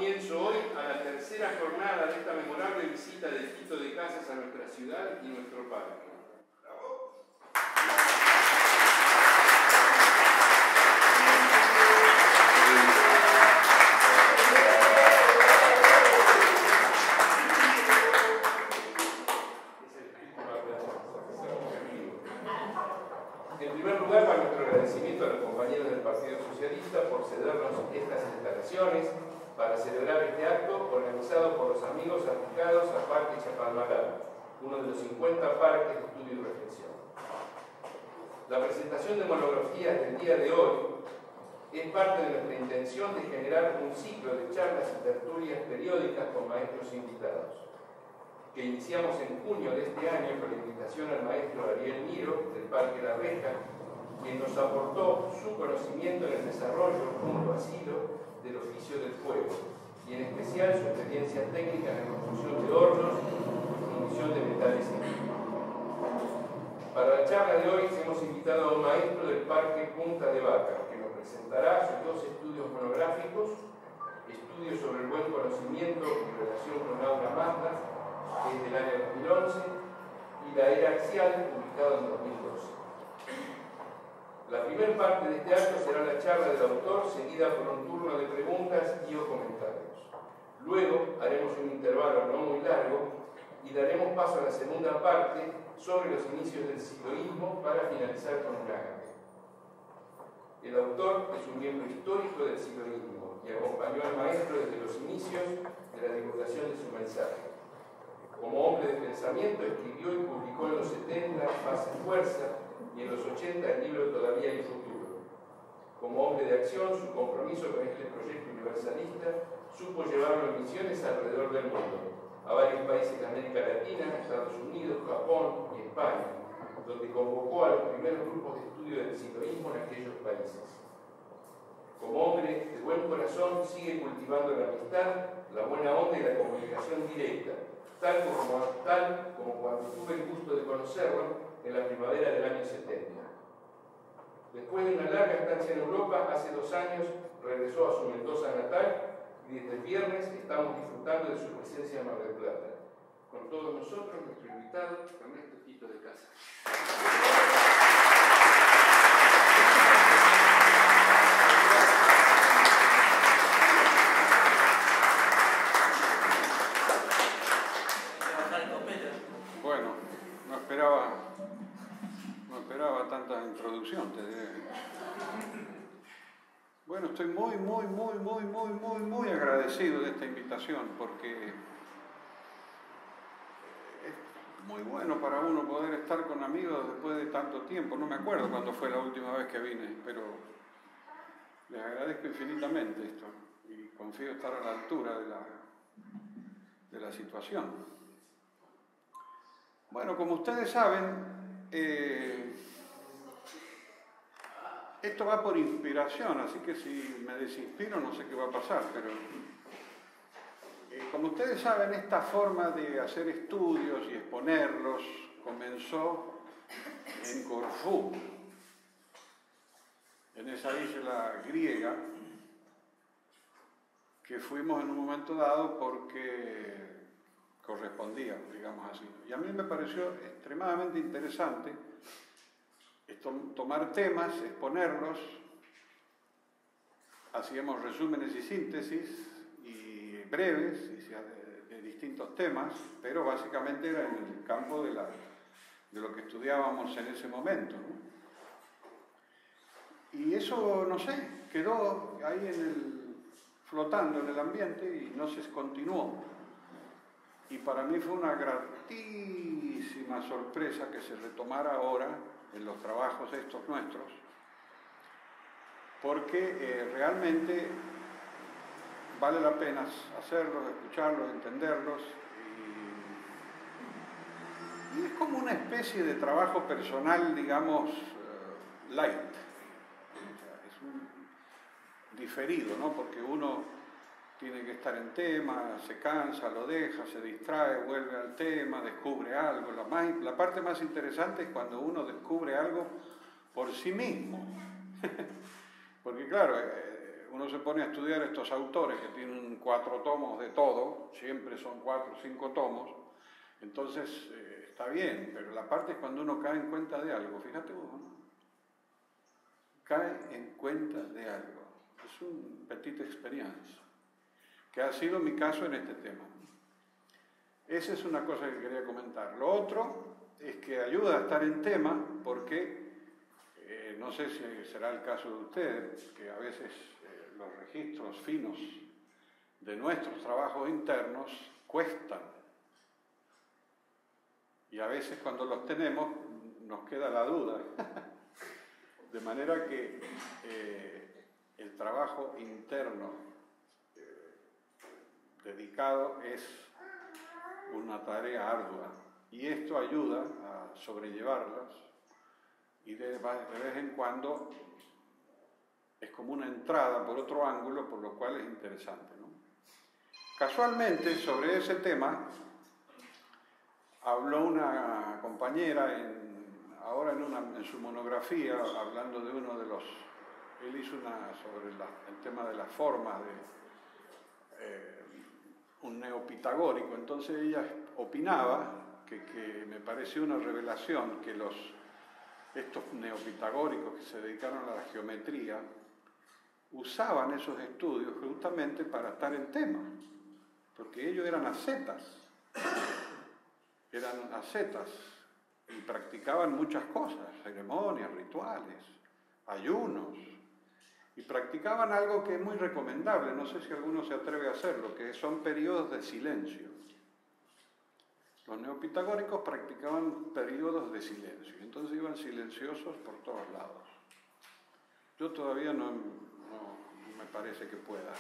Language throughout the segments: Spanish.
comienzo hoy a la tercera jornada de esta memorable visita de Quito de Casas a nuestra ciudad y nuestro parque. En primer lugar, para nuestro agradecimiento a los compañeros del Partido Socialista por cedernos estas instalaciones para celebrar este acto organizado por los amigos aplicados al Parque Chapalmalal, uno de los 50 parques de estudio y reflexión. La presentación de monografías del día de hoy es parte de nuestra intención de generar un ciclo de charlas y tertulias periódicas con maestros invitados, que iniciamos en junio de este año con la invitación al maestro Ariel Miro del Parque La Reja, quien nos aportó su conocimiento en el desarrollo junto a Silo del oficio del fuego y en especial su experiencia técnica en la construcción de hornos y fundición de metales y químicos. Para la charla de hoy hemos invitado a un maestro del Parque Punta de Vaca, que nos presentará sus dos estudios monográficos, estudios sobre el buen conocimiento en relación con Aura Magna, que es del año 2011, y La Era Axial, publicado en 2012. La primera parte de este acto será la charla del autor, seguida por un turno de preguntas y o comentarios. Luego haremos un intervalo no muy largo y daremos paso a la segunda parte sobre los inicios del siloísmo para finalizar con un ágape. El autor es un miembro histórico del siloísmo y acompañó al maestro desde los inicios de la divulgación de su mensaje. Como hombre de pensamiento, escribió y publicó en los 70 Paz y Fuerza y en los 80 el libro Todavía hay futuro. Como hombre de acción, su compromiso con este proyecto universalista supo llevarlo en misiones alrededor del mundo, a varios países de América Latina, Estados Unidos, Japón y España, donde convocó a los primeros grupos de estudio del siloísmo en aquellos países. Como hombre de buen corazón, sigue cultivando la amistad, la buena onda y la comunicación directa, tal como cuando tuve el gusto de conocerlo en la primavera del año 70. Después de una larga estancia en Europa, hace 2 años regresó a su Mendoza natal y desde el viernes estamos disfrutando de su presencia en Mar del Plata. Con todos nosotros, nuestro invitado, Ernesto Quito de Casas. Bueno, no esperaba tanta introducción, te diré. Bueno, estoy muy agradecido de esta invitación porque es muy bueno para uno poder estar con amigos después de tanto tiempo. No me acuerdo cuándo fue la última vez que vine, pero les agradezco infinitamente esto y confío estar a la altura de la situación. Bueno, como ustedes saben, esto va por inspiración, así que si me desinspiro no sé qué va a pasar, pero como ustedes saben, esta forma de hacer estudios y exponerlos comenzó en Corfú, en esa isla griega, que fuimos en un momento dado porque correspondía, digamos así. Y a mí me pareció extremadamente interesante tomar temas, exponerlos, hacíamos resúmenes y síntesis y breves de distintos temas, pero básicamente era en el campo de lo que estudiábamos en ese momento, ¿no? Y eso, no sé, quedó ahí flotando en el ambiente y no se continuó. Y para mí fue una gratísima sorpresa que se retomara ahora en los trabajos estos nuestros, porque realmente vale la pena hacerlos, escucharlos, entenderlos, y es como una especie de trabajo personal, digamos, light. O sea, es un diferido, ¿no? Porque uno tiene que estar en tema, se cansa, lo deja, se distrae, vuelve al tema, descubre algo. La parte más interesante es cuando uno descubre algo por sí mismo. Porque claro, uno se pone a estudiar estos autores que tienen 4 tomos de todo, siempre son 4 o 5 tomos, entonces está bien, pero la parte es cuando uno cae en cuenta de algo, fíjate vos, ¿no? Cae en cuenta de algo. Es un petite experience, que ha sido mi caso en este tema. Esa es una cosa que quería comentar. Lo otro es que ayuda a estar en tema porque, no sé si será el caso de ustedes, que a veces los registros finos de nuestros trabajos internos cuestan. Y a veces cuando los tenemos nos queda la duda. De manera que el trabajo interno dedicado es una tarea ardua y esto ayuda a sobrellevarlas y de vez en cuando es como una entrada por otro ángulo, por lo cual es interesante, ¿no? Casualmente sobre ese tema habló una compañera ahora en su monografía, hablando de uno de los... Él hizo una sobre el tema de las formas de un neopitagórico, entonces ella opinaba que me pareció una revelación que estos neopitagóricos que se dedicaron a la geometría usaban esos estudios justamente para estar en tema, porque ellos eran ascetas y practicaban muchas cosas, ceremonias, rituales, ayunos, y practicaban algo que es muy recomendable, no sé si alguno se atreve a hacerlo, que son periodos de silencio. Los neopitagóricos practicaban periodos de silencio, entonces iban silenciosos por todos lados. Yo todavía no me parece que pueda.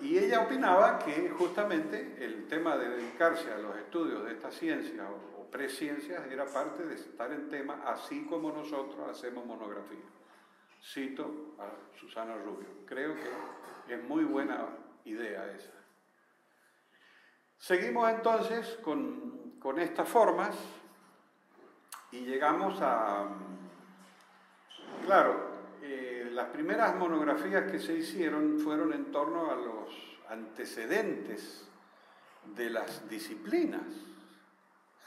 Y ella opinaba que justamente el tema de dedicarse a los estudios de esta ciencia o presciencias era parte de estar en tema, así como nosotros hacemos monografía. Cito a Susana Rubio. Creo que es muy buena idea esa. Seguimos entonces con estas formas y llegamos a... Claro, las primeras monografías que se hicieron fueron en torno a los antecedentes de las disciplinas.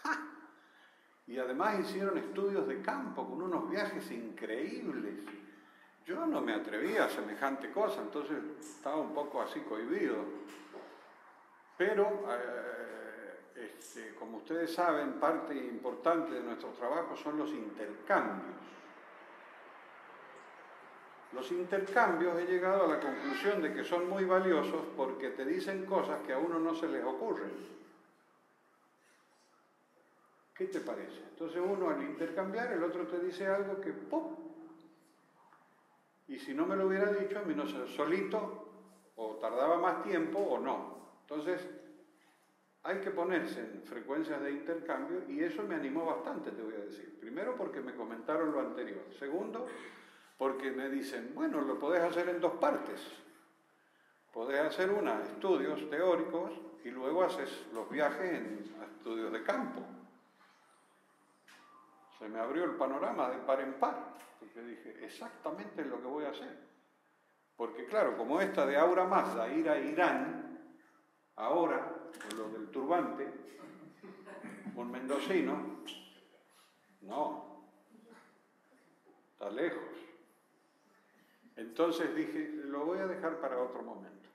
¡Ja! Y además hicieron estudios de campo con unos viajes increíbles. Yo no me atrevía a semejante cosa, entonces estaba un poco así cohibido. Pero, como ustedes saben, parte importante de nuestro trabajo son los intercambios. Los intercambios he llegado a la conclusión de que son muy valiosos porque te dicen cosas que a uno no se les ocurren. ¿Qué te parece? Entonces uno al intercambiar, el otro te dice algo que ¡pum! Y si no me lo hubiera dicho, a mí no sé, solito, o tardaba más tiempo o no. Entonces hay que ponerse en frecuencias de intercambio y eso me animó bastante, te voy a decir. Primero porque me comentaron lo anterior. Segundo, porque me dicen, bueno, lo podés hacer en 2 partes. Podés hacer estudios teóricos y luego haces los viajes en estudios de campo. Se me abrió el panorama de par en par, porque dije, exactamente es lo que voy a hacer. Porque claro, como esta de Aura Mazda, ir a Irán, ahora, con lo del turbante, un mendocino, no, está lejos. Entonces dije, lo voy a dejar para otro momento.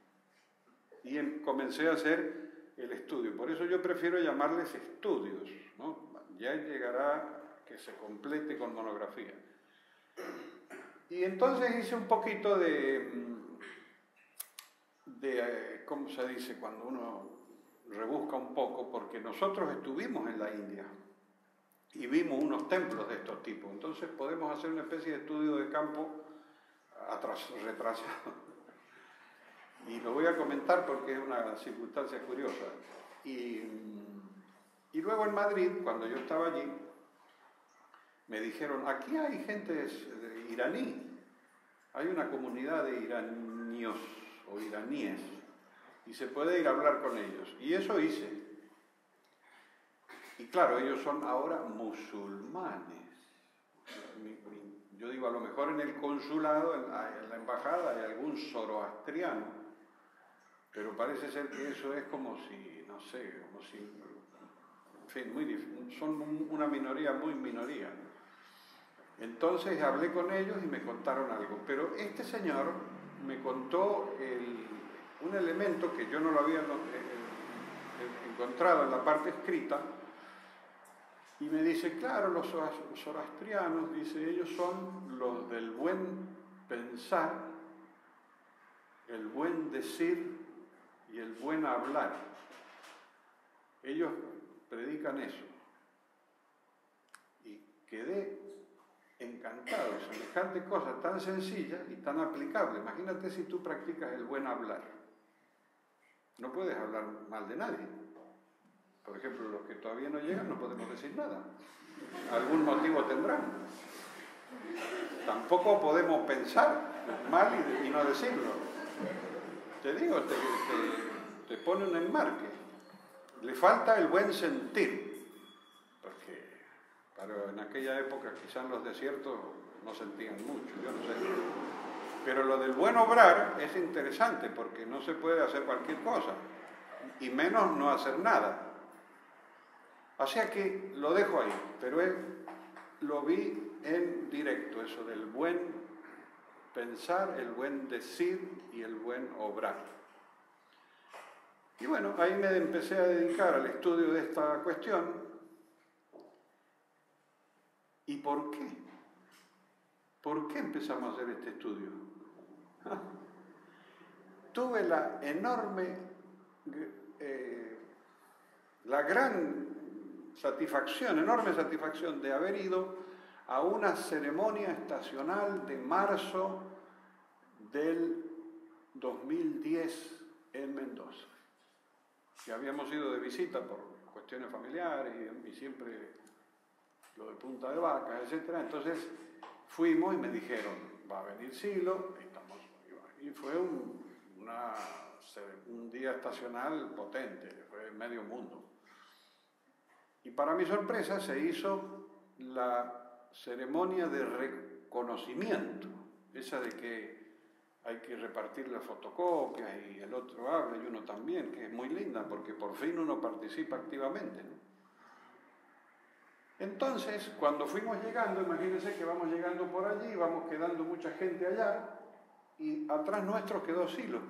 Y comencé a hacer el estudio. Por eso yo prefiero llamarles estudios, ¿no? Ya llegará que se complete con monografía. Y entonces hice un poquito de ¿cómo se dice? Cuando uno rebusca un poco, porque nosotros estuvimos en la India y vimos unos templos de estos tipos. Entonces podemos hacer una especie de estudio de campo retrasado. Y lo voy a comentar porque es una circunstancia curiosa. Y luego en Madrid, cuando yo estaba allí, me dijeron, aquí hay gente iraní, hay una comunidad de iranios o iraníes, y se puede ir a hablar con ellos. Y eso hice. Y claro, ellos son ahora musulmanes. yo digo, a lo mejor en el consulado, en la embajada, hay algún zoroastriano, pero parece ser que eso es como si, no sé, como si, en fin, son una minoría, muy minoría. Entonces hablé con ellos y me contaron algo, pero este señor me contó un elemento que yo no lo había encontrado en la parte escrita, y me dice, claro, los zoroastrianos, dice, ellos son los del buen pensar, el buen decir y el buen hablar. Ellos predican eso. Y quedé encantado, semejante cosa tan sencilla y tan aplicable. Imagínate si tú practicas el buen hablar. No puedes hablar mal de nadie. Por ejemplo, los que todavía no llegan no podemos decir nada. Algún motivo tendrán. Tampoco podemos pensar mal y no decirlo. Te digo, te pone un enmarque. Le falta el buen sentir. Pero en aquella época quizás en los desiertos no sentían mucho, yo no sé. Pero lo del buen obrar es interesante porque no se puede hacer cualquier cosa, y menos no hacer nada. O sea que lo dejo ahí, pero él lo vi en directo, eso del buen pensar, el buen decir y el buen obrar. Y bueno, ahí me empecé a dedicar al estudio de esta cuestión. ¿Y por qué? ¿Por qué empezamos a hacer este estudio? Tuve la enorme, la gran enorme satisfacción de haber ido a una ceremonia estacional de marzo del 2010 en Mendoza. Que habíamos ido de visita por cuestiones familiares y siempre lo de Punta de Vacas, etc. Entonces fuimos y me dijeron, va a venir Silo, y fue un día estacional potente, fue medio mundo. Y para mi sorpresa se hizo la ceremonia de reconocimiento, esa de que hay que repartir las fotocopias y el otro habla y uno también, que es muy linda porque por fin uno participa activamente, ¿no? Entonces, cuando fuimos llegando, imagínense que vamos llegando por allí, vamos quedando mucha gente allá, y atrás nuestro quedó Silo.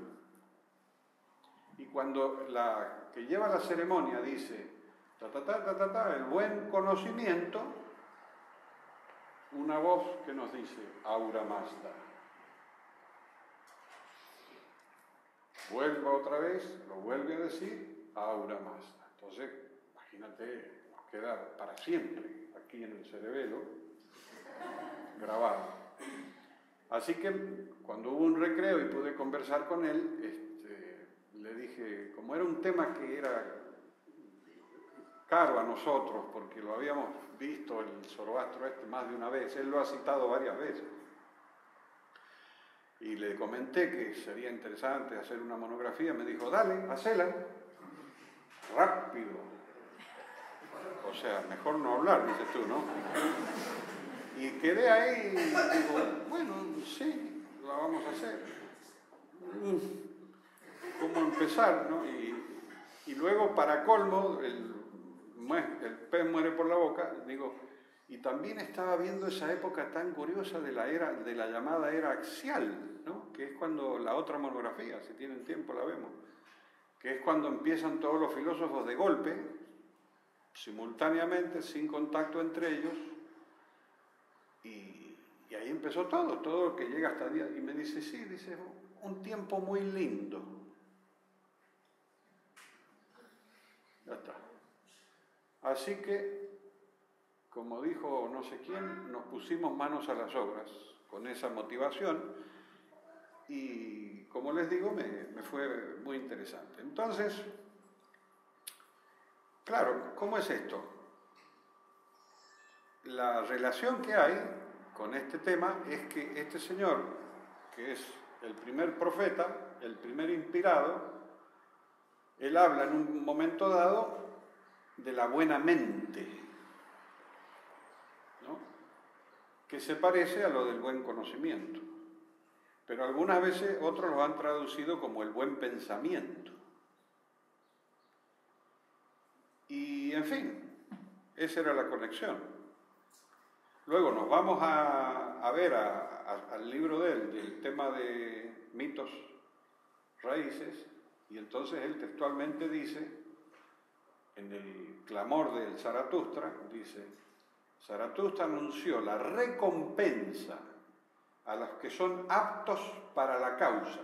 Y cuando la que lleva la ceremonia dice, el buen conocimiento, una voz que nos dice, Aura Mazda. Vuelva otra vez, lo vuelve a decir, Aura Mazda. Entonces, imagínate, queda para siempre aquí en el cerebelo, grabado. Así que cuando hubo un recreo y pude conversar con él, le dije, como era un tema que era caro a nosotros, porque lo habíamos visto el Zoroastro más de una vez, él lo ha citado varias veces, y le comenté que sería interesante hacer una monografía, me dijo, dale, hacela, rápido. O sea, mejor no hablar, dices tú, ¿no? Y quedé ahí y digo, bueno, sí, la vamos a hacer. ¿Cómo empezar, no? Y luego, para colmo, el pez muere por la boca, digo, y también estaba viendo esa época tan curiosa de la llamada era axial, ¿no? Que es cuando la otra monografía, si tienen tiempo la vemos, que es cuando empiezan todos los filósofos de golpe, simultáneamente, sin contacto entre ellos, y ahí empezó todo lo que llega hasta el día, y me dice, sí, dice, un tiempo muy lindo. Ya está. Así que, como dijo no sé quién, nos pusimos manos a las obras con esa motivación, y como les digo, me fue muy interesante. Entonces, claro, ¿cómo es esto? La relación que hay con este tema es que este señor, que es el primer profeta, el primer inspirado, él habla en un momento dado de la buena mente, ¿no? que se parece a lo del buen conocimiento. Pero algunas veces otros lo han traducido como el buen pensamiento. Y, en fin, esa era la conexión. Luego nos vamos a ver al libro de él, del tema de mitos, raíces, y entonces él textualmente dice, en el clamor del Zaratustra, dice, Zaratustra anunció la recompensa a los que son aptos para la causa.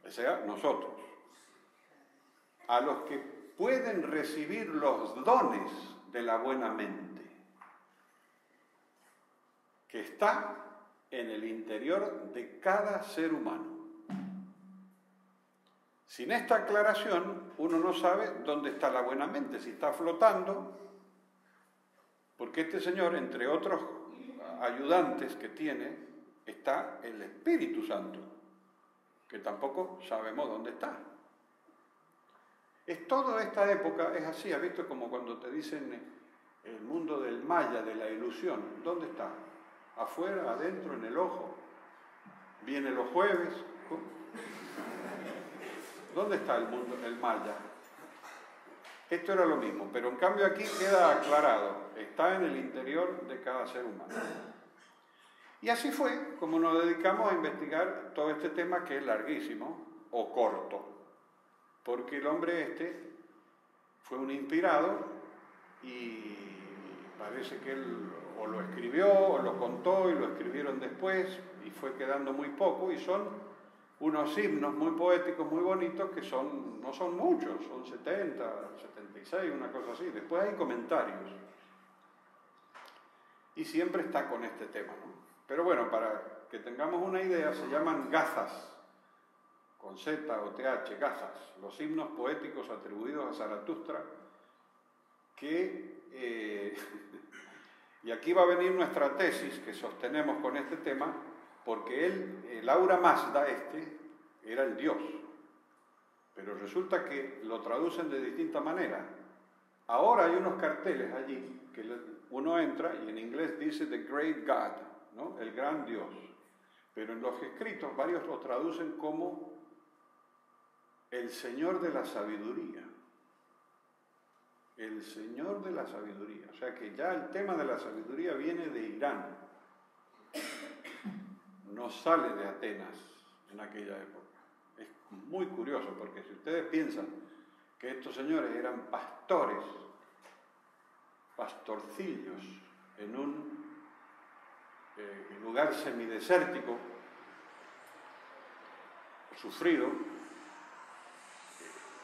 O sea, nosotros. A los que pueden recibir los dones de la buena mente, que está en el interior de cada ser humano. Sin esta aclaración, uno no sabe dónde está la buena mente, si está flotando, porque este señor, entre otros ayudantes que tiene, está el Espíritu Santo, que tampoco sabemos dónde está. Es toda esta época, es así, ¿has visto? Como cuando te dicen el mundo del maya, de la ilusión, ¿dónde está? Afuera, adentro, en el ojo, viene los jueves. ¿Dónde está el mundo, el maya? Esto era lo mismo, pero en cambio aquí queda aclarado, está en el interior de cada ser humano. Y así fue como nos dedicamos a investigar todo este tema, que es larguísimo o corto, porque el hombre este fue un inspirado y parece que él o lo escribió o lo contó y lo escribieron después y fue quedando muy poco, y son unos himnos muy poéticos, muy bonitos, que no son muchos, son 70, 76, una cosa así. Después hay comentarios. Y siempre está con este tema, ¿no? Pero bueno, para que tengamos una idea, se llaman gazas, con Z o TH, gazas, los himnos poéticos atribuidos a Zaratustra, que... y aquí va a venir nuestra tesis que sostenemos con este tema, porque el Aura Mazda era el Dios, pero resulta que lo traducen de distinta manera. Ahora hay unos carteles allí que uno entra y en inglés dice The Great God, ¿no? El gran Dios, pero en los escritos varios lo traducen como el Señor de la Sabiduría. El Señor de la Sabiduría, o sea que ya el tema de la sabiduría viene de Irán. No sale de Atenas en aquella época. Es muy curioso, porque si ustedes piensan que estos señores eran pastores, pastorcillos, en un lugar semidesértico, sufrido,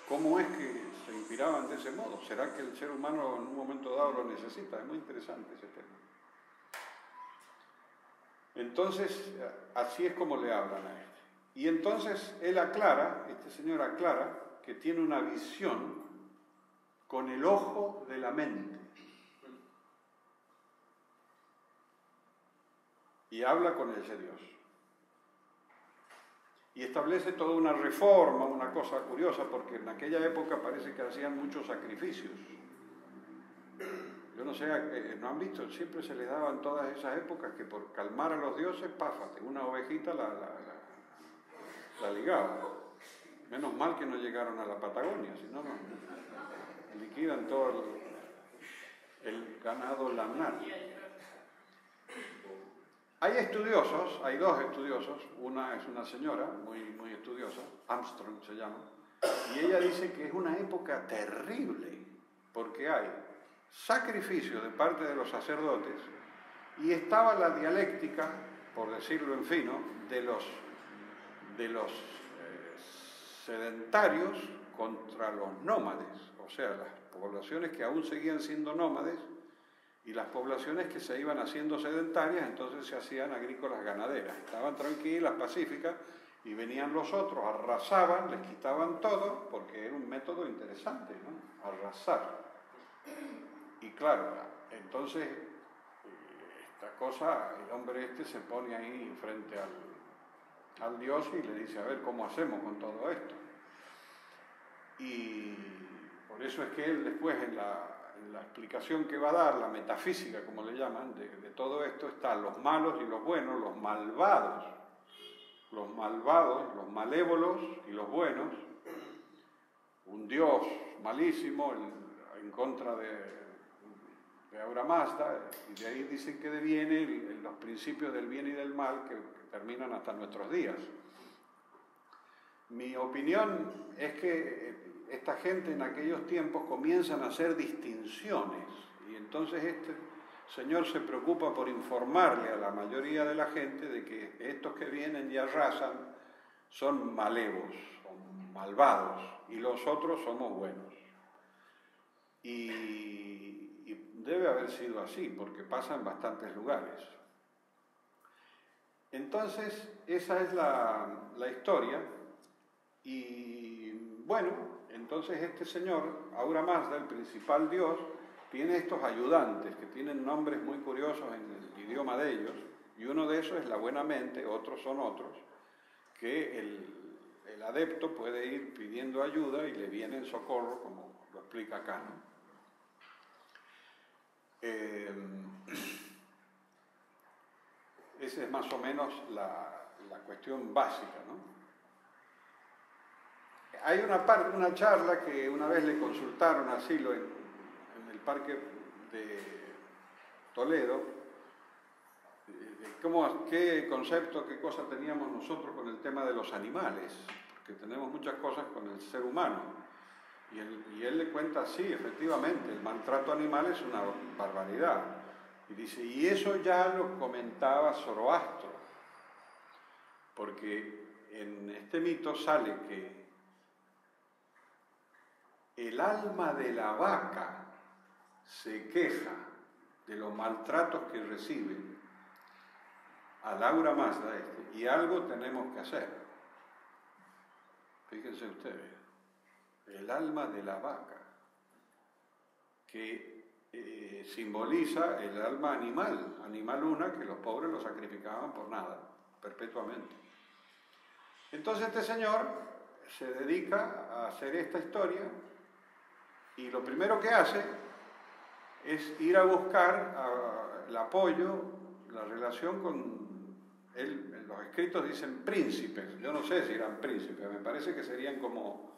¿cómo es que se inspiraban de ese modo? ¿Será que el ser humano en un momento dado lo necesita? Es muy interesante ese tema. Entonces, así es como le hablan a él. Y entonces él aclara, este señor aclara, que tiene una visión con el ojo de la mente. Y habla con ese Dios. Y establece toda una reforma, una cosa curiosa, porque en aquella época parece que hacían muchos sacrificios. Yo no sé, ¿no han visto? Siempre se les daba en todas esas épocas que por calmar a los dioses, páfate, una ovejita la ligaba. Menos mal que no llegaron a la Patagonia, si no, liquidan todo el ganado lanar. Hay estudiosos, hay dos estudiosos, una es una señora muy estudiosa, Armstrong se llama, y ella dice que es una época terrible, porque hay sacrificio de parte de los sacerdotes y estaba la dialéctica, por decirlo en fino, de los sedentarios contra los nómades, o sea, las poblaciones que aún seguían siendo nómades y las poblaciones que se iban haciendo sedentarias, entonces se hacían agrícolas ganaderas. Estaban tranquilas, pacíficas, y venían los otros, arrasaban, les quitaban todo, porque era un método interesante, ¿no? Arrasar. Y claro, entonces esta cosa, el hombre este se pone ahí frente al Dios y le dice, a ver, ¿cómo hacemos con todo esto? Y por eso es que él después en en la explicación que va a dar, la metafísica, como le llaman, de todo esto, están los malos y los buenos, los malvados, los malévolos y los buenos, un Dios malísimo en contra de Ahura Mazda, y de ahí dicen que devienen los principios del bien y del mal que terminan hasta nuestros días. Mi opinión es que esta gente en aquellos tiempos comienzan a hacer distinciones, y entonces este señor se preocupa por informarle a la mayoría de la gente de que estos que vienen y arrasan son malevos, son malvados, y los otros somos buenos. Y debe haber sido así, porque pasa en bastantes lugares. Entonces, esa es la historia. Y bueno, entonces este señor, Ahura Mazda, el principal dios, tiene estos ayudantes que tienen nombres muy curiosos en el idioma de ellos, y uno de esos es la buena mente, otros son otros, que el adepto puede ir pidiendo ayuda y le viene en socorro, como lo explica acá, ¿no? Esa es más o menos la cuestión básica, ¿no? Hay una charla que una vez le consultaron a Silo en el parque de Toledo, qué concepto, qué cosa teníamos nosotros con el tema de los animales, porque tenemos muchas cosas con el ser humano. Y él le cuenta, sí, efectivamente, el maltrato animal es una barbaridad. Y dice, y eso ya lo comentaba Zoroastro, porque en este mito sale que el alma de la vaca se queja de los maltratos que recibe al Ahura Mazda y algo tenemos que hacer. Fíjense ustedes, el alma de la vaca, que simboliza el alma animal una, que los pobres lo sacrificaban por nada, perpetuamente. Entonces este señor se dedica a hacer esta historia, y lo primero que hace es ir a buscar el apoyo, la relación con él. En los escritos dicen príncipes, yo no sé si eran príncipes, me parece que serían como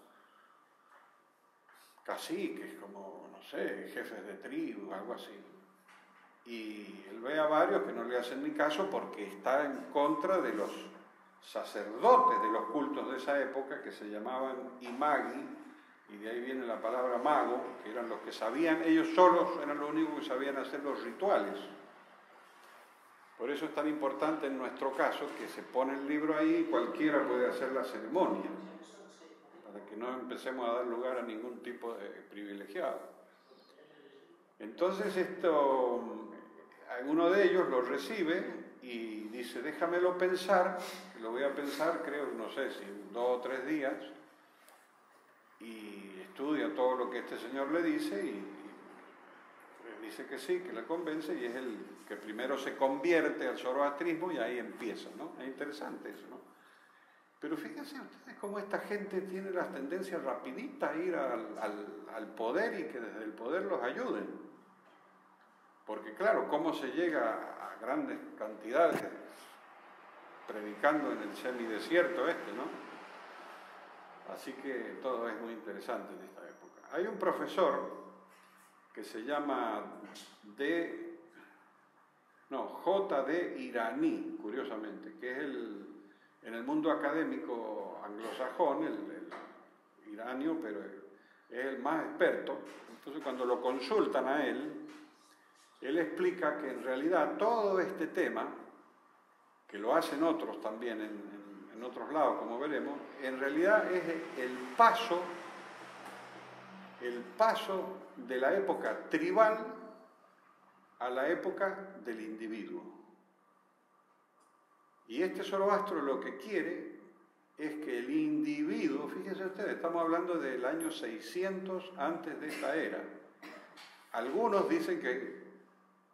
caciques, como, no sé, jefes de tribu, algo así. Y él ve a varios que no le hacen ni caso porque está en contra de los sacerdotes de los cultos de esa época, que se llamaban imagi, y de ahí viene la palabra mago, que eran los que sabían, ellos solos eran los únicos que sabían hacer los rituales. Por eso es tan importante en nuestro caso que se pone el libro ahí y cualquiera puede hacer la ceremonia, para que no empecemos a dar lugar a ningún tipo de privilegiado. Entonces alguno de ellos lo recibe y dice, déjamelo pensar, lo voy a pensar, creo, no sé si 2 o 3 días, y estudia todo lo que este señor le dice y dice que sí, que le convence, y es el que primero se convierte al zoroastrismo y ahí empieza, ¿no? Es interesante eso, ¿no? Pero fíjense ustedes cómo esta gente tiene las tendencias rapiditas a ir al poder y que desde el poder los ayuden. Porque claro, cómo se llega a grandes cantidades predicando en el semidesierto ¿no? Así que todo es muy interesante en esta época. Hay un profesor que se llama J.D. Iraní, curiosamente, que es en el mundo académico anglosajón, el iranio, pero es el más experto. Entonces cuando lo consultan a él explica que en realidad todo este tema, que lo hacen otros también en otros lados, como veremos, en realidad es el paso de la época tribal a la época del individuo. Y este Zoroastro lo que quiere es que el individuo, fíjense ustedes, estamos hablando del año 600 antes de esta era. Algunos dicen que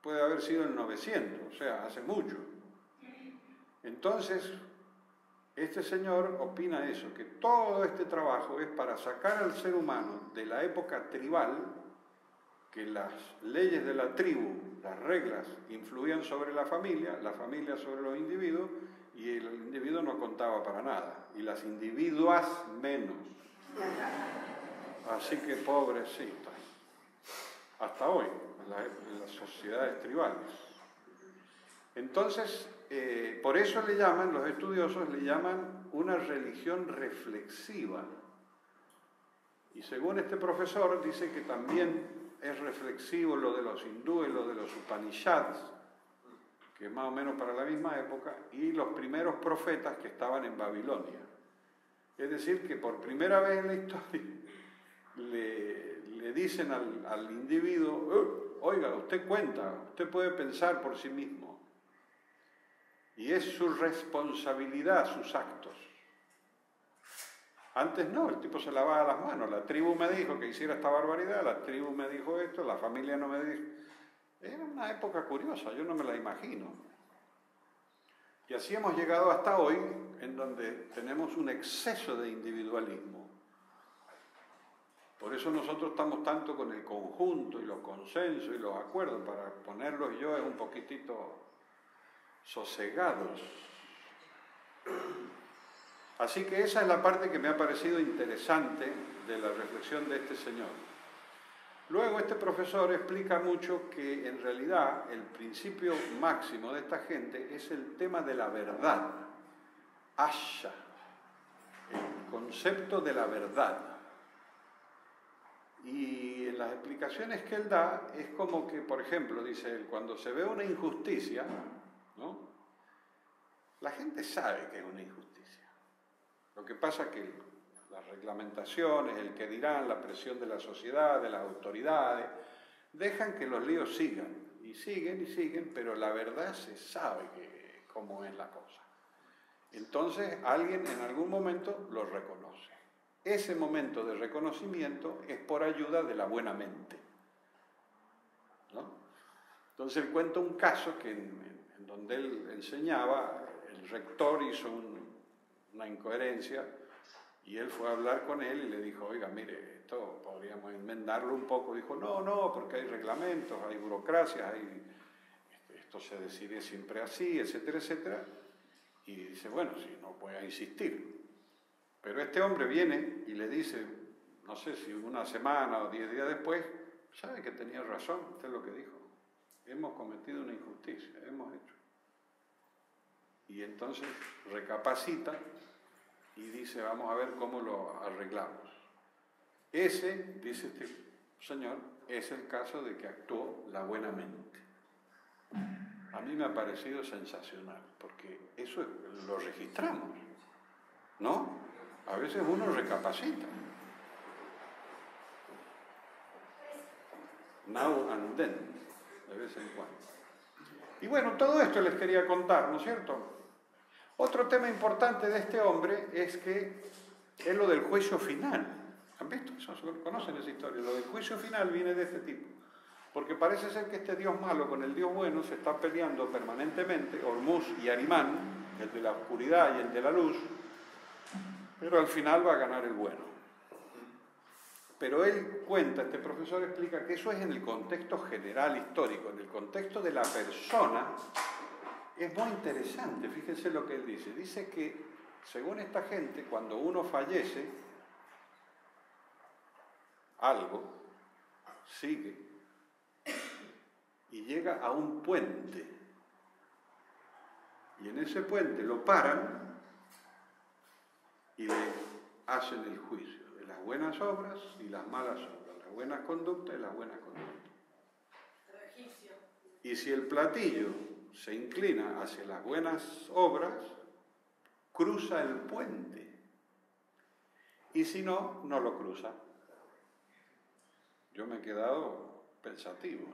puede haber sido el 900, o sea, hace mucho. Entonces, este señor opina eso, que todo este trabajo es para sacar al ser humano de la época tribal que las leyes de la tribu, las reglas, influían sobre la familia sobre los individuos, y el individuo no contaba para nada, y las individuas menos. Así que pobrecitas, hasta hoy, en las sociedades tribales. Entonces, por eso le llaman, los estudiosos le llaman una religión reflexiva. Y según este profesor, dice que también es reflexivo lo de los hindúes, lo de los Upanishads, que es más o menos para la misma época, y los primeros profetas que estaban en Babilonia. Es decir, que por primera vez en la historia le dicen al individuo, oiga, usted cuenta, usted puede pensar por sí mismo. Y es su responsabilidad, sus actos. Antes no, el tipo se lavaba las manos, la tribu me dijo que hiciera esta barbaridad, la tribu me dijo esto, la familia no me dijo. Era una época curiosa, yo no me la imagino. Y así hemos llegado hasta hoy, en donde tenemos un exceso de individualismo. Por eso nosotros estamos tanto con el conjunto y los consensos y los acuerdos, para poner los yoes un poquitito sosegados. Así que esa es la parte que me ha parecido interesante de la reflexión de este señor. Luego este profesor explica mucho que en realidad el principio máximo de esta gente es el tema de la verdad, asha, el concepto de la verdad. Y en las explicaciones que él da es como que, por ejemplo, dice él, cuando se ve una injusticia, ¿no? La gente sabe que es una injusticia. Lo que pasa es que las reglamentaciones, el que dirán, la presión de la sociedad, de las autoridades, dejan que los líos sigan, y siguen, pero la verdad se sabe cómo es la cosa. Entonces alguien en algún momento lo reconoce. Ese momento de reconocimiento es por ayuda de la buena mente, ¿no? Entonces él cuenta un caso que en donde él enseñaba, el rector hizo una incoherencia, y él fue a hablar con él y le dijo, oiga, mire, esto podríamos enmendarlo un poco. Dijo, no, porque hay reglamentos, hay burocracias, esto se decide siempre así, etcétera, etcétera. Y dice, bueno, sí, no voy a insistir. Pero este hombre viene y le dice, no sé si una semana o 10 días después, sabe que tenía razón, usted es lo que dijo. Hemos cometido una injusticia, hemos hecho. Y entonces recapacita y dice, vamos a ver cómo lo arreglamos. Ese, dice este señor, es el caso de que actuó la buena mente. A mí me ha parecido sensacional, porque eso lo registramos, ¿no? A veces uno recapacita. Now and then, de vez en cuando. Y bueno, todo esto les quería contar, ¿no es cierto? Otro tema importante de este hombre es que es lo del juicio final. ¿Han visto eso? ¿Conocen esa historia? Lo del juicio final viene de este tipo. Porque parece ser que este Dios malo con el Dios bueno se está peleando permanentemente, Hormuz y Arimán, el de la oscuridad y el de la luz, pero al final va a ganar el bueno. Pero él cuenta, este profesor explica que eso es en el contexto general histórico, en el contexto de la persona. Es muy interesante, fíjense lo que él dice. Dice que, según esta gente, cuando uno fallece, algo sigue y llega a un puente. Y en ese puente lo paran y le hacen el juicio de las buenas obras y las malas obras, las buenas conductas y las buenas conductas. Y si el platillo se inclina hacia las buenas obras, cruza el puente. Y si no, no lo cruza. Yo me he quedado pensativo.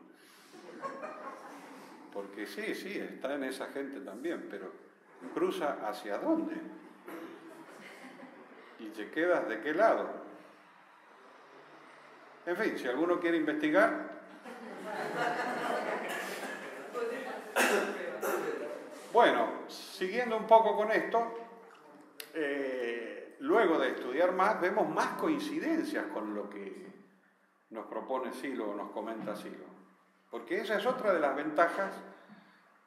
Porque sí, está en esa gente también, pero ¿cruza hacia dónde? ¿Y te quedas de qué lado? En fin, si alguno quiere investigar... Bueno, siguiendo un poco con esto, luego de estudiar más, vemos más coincidencias con lo que nos propone Silo o nos comenta Silo. Porque esa es otra de las ventajas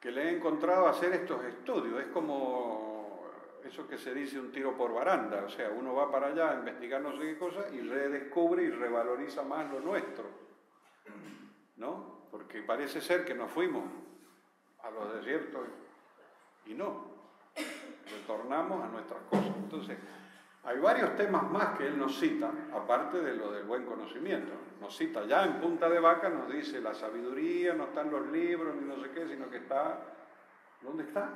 que le he encontrado a hacer estos estudios. Es como eso que se dice un tiro por baranda, o sea, uno va para allá a investigar no sé qué cosa y redescubre y revaloriza más lo nuestro, ¿no? Porque parece ser que nos fuimos a los desiertos y no, retornamos a nuestras cosas. Entonces, hay varios temas más que él nos cita, aparte de lo del buen conocimiento. Nos cita ya en Punta de Vaca, nos dice la sabiduría, no están los libros ni no sé qué, sino que está... ¿Dónde está?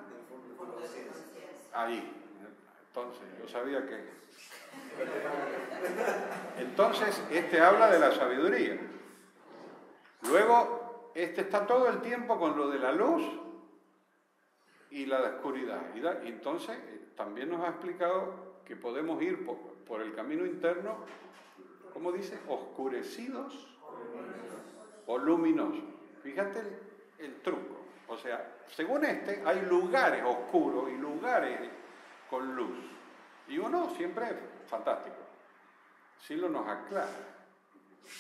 Ahí. Entonces, yo sabía que... Entonces, este habla de la sabiduría. Luego, este está todo el tiempo con lo de la luz y la oscuridad. Y entonces, también nos ha explicado que podemos ir por el camino interno, ¿cómo dice? Oscurecidos o luminosos. Fíjate el truco. O sea, según este, hay lugares oscuros y lugares con luz. Y uno siempre es fantástico. Silo nos aclara.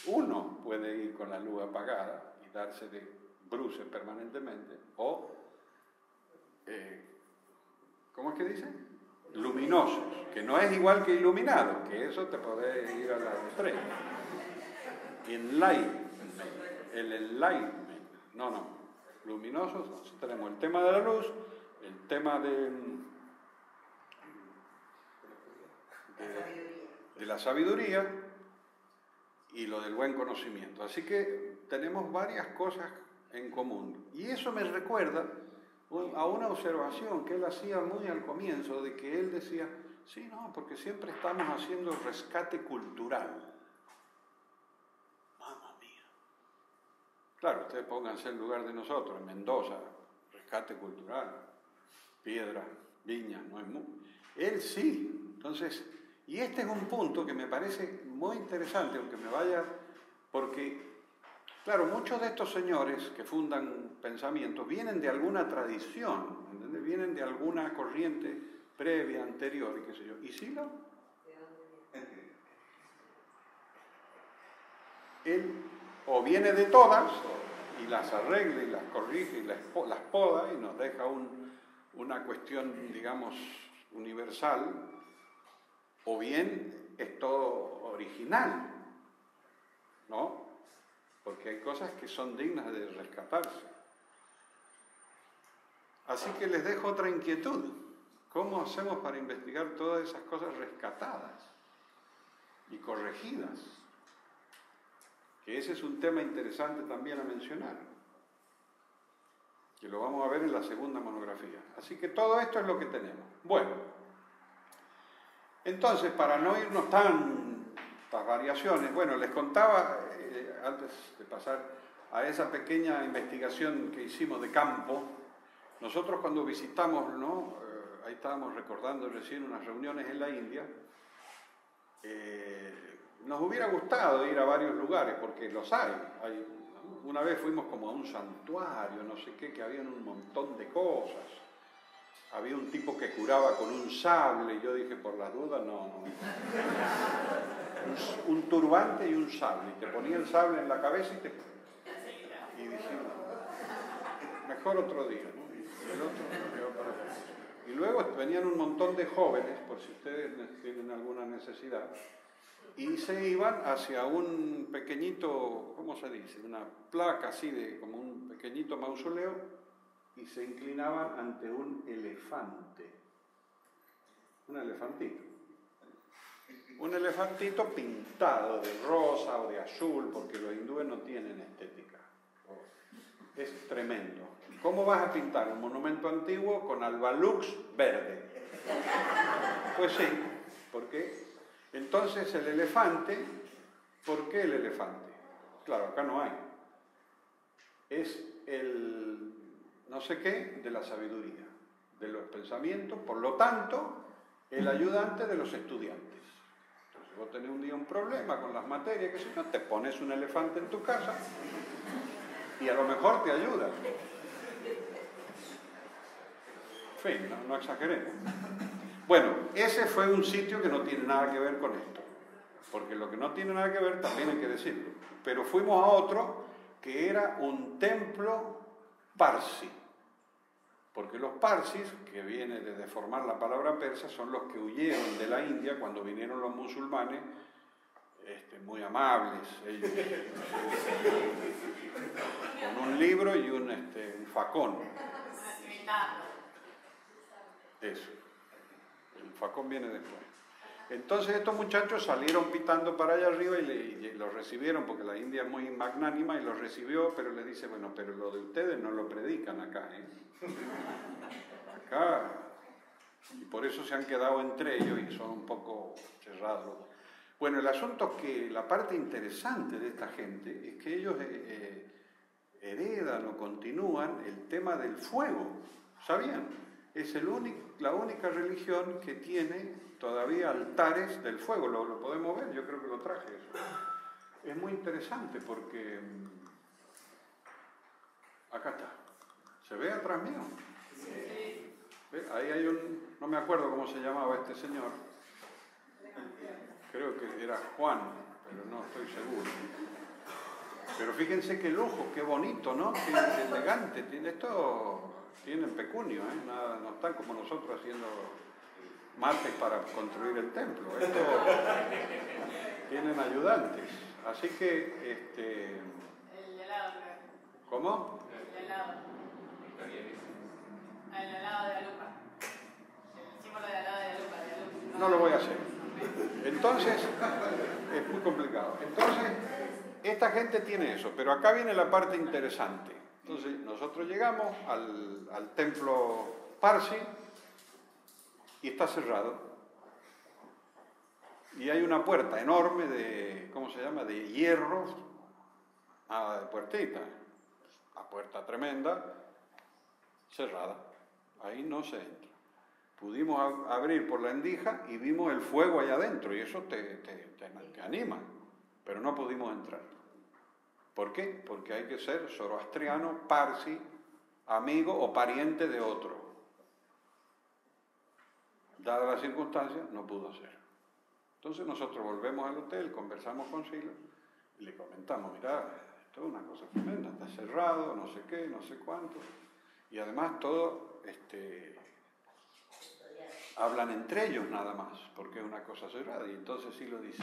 Uno puede ir con la luz apagada y darse de bruces permanentemente, o, ¿cómo es que dice? Luminosos, que no es igual que iluminado, que eso te puede ir a la estrella. El enlightenment, no, luminosos. Entonces tenemos el tema de la luz, el tema de la sabiduría y lo del buen conocimiento. Así que tenemos varias cosas en común. Y eso me recuerda a una observación que él hacía muy al comienzo, de que él decía, sí, no, porque siempre estamos haciendo rescate cultural. Mamma mía. Claro, ustedes pónganse en lugar de nosotros, en Mendoza, rescate cultural, piedra, viña, no es muy... Él sí. Entonces, y este es un punto que me parece muy interesante, aunque me vaya, porque... Claro, muchos de estos señores que fundan pensamientos vienen de alguna tradición, ¿entendés? Vienen de alguna corriente previa, anterior, y qué sé yo. ¿Y Silo? Él o viene de todas y las arregla y las corrige y las poda y nos deja una cuestión, digamos, universal, o bien es todo original, ¿no? Porque hay cosas que son dignas de rescatarse. Así que les dejo otra inquietud. ¿Cómo hacemos para investigar todas esas cosas rescatadas y corregidas? Que ese es un tema interesante también a mencionar, que lo vamos a ver en la segunda monografía. Así que todo esto es lo que tenemos. Bueno, entonces, para no irnos tantas variaciones, bueno, les contaba... antes de pasar a esa pequeña investigación que hicimos de campo, nosotros cuando visitamos, ¿no? Ahí estábamos recordando recién unas reuniones en la India, nos hubiera gustado ir a varios lugares, porque los hay, ¿no? Una vez fuimos como a un santuario, no sé qué, que habían un montón de cosas. Había un tipo que curaba con un sable, y yo dije, por las dudas, no. Un turbante y un sable, y te ponía el sable en la cabeza y dije, mejor otro día, ¿no? Y luego venían un montón de jóvenes, por si ustedes tienen alguna necesidad, y se iban hacia un pequeñito, ¿cómo se dice? Una placa así, como un pequeñito mausoleo, y se inclinaban ante un elefante, un elefantito. Un elefantito pintado de rosa o de azul, porque los hindúes no tienen estética. Es tremendo. ¿Cómo vas a pintar un monumento antiguo con albalux verde? Pues sí, porque entonces el elefante, ¿por qué el elefante? Claro, acá no hay. Es el no sé qué de la sabiduría, de los pensamientos, por lo tanto, el ayudante de los estudiantes. Vos tenés un día un problema con las materias, que si no, te pones un elefante en tu casa y a lo mejor te ayuda. En fin, no exageremos. Bueno, ese fue un sitio que no tiene nada que ver con esto. porque lo que no tiene nada que ver también hay que decirlo. Pero fuimos a otro que era un templo parsi, porque los parsis, que viene de deformar la palabra persa, son los que huyeron de la India cuando vinieron los musulmanes, muy amables, ellos, con un libro y un facón. Eso, el facón viene después. Entonces estos muchachos salieron pitando para allá arriba y los recibieron, porque la India es muy magnánima y los recibió, pero les dice, bueno, pero lo de ustedes no lo predican acá, ¿eh? Acá, y por eso se han quedado entre ellos y son un poco cerrados. Bueno, el asunto es que la parte interesante de esta gente es que ellos heredan o continúan el tema del fuego, ¿sabían? Es la única religión que tiene todavía altares del fuego, lo podemos ver, yo creo que lo traje eso. Es muy interesante porque acá está, ¿se ve atrás mío? Sí. Ahí hay no me acuerdo cómo se llamaba este señor, creo que era Juan, pero no estoy seguro. Pero fíjense qué lujo, qué bonito, ¿no? Qué elegante, tienen pecunio, ¿eh? Nada, no están como nosotros haciendo mates para construir el templo. Esto tienen ayudantes. Así que, El helado, creo. ¿Cómo? El helado. El helado de la lupa. El símbolo del helado de la lupa. No lo voy a hacer. Entonces, es muy complicado. Entonces, esta gente tiene eso, pero acá viene la parte interesante. Entonces, nosotros llegamos al templo parsi y está cerrado. Y hay una puerta enorme de, ¿cómo se llama?, de hierro, nada de puertita. La puerta tremenda, cerrada. Ahí no se entra. Pudimos abrir por la endija y vimos el fuego allá adentro y eso te anima, pero no pudimos entrar. ¿Por qué? Porque hay que ser zoroastriano, parsi, amigo o pariente de otro. Dadas las circunstancias, no pudo ser. Entonces nosotros volvemos al hotel, conversamos con Silo y le comentamos, mirá, esto es una cosa tremenda, está cerrado, no sé qué, no sé cuánto. Y además todo, hablan entre ellos nada más, porque es una cosa cerrada. Y entonces Silo dice,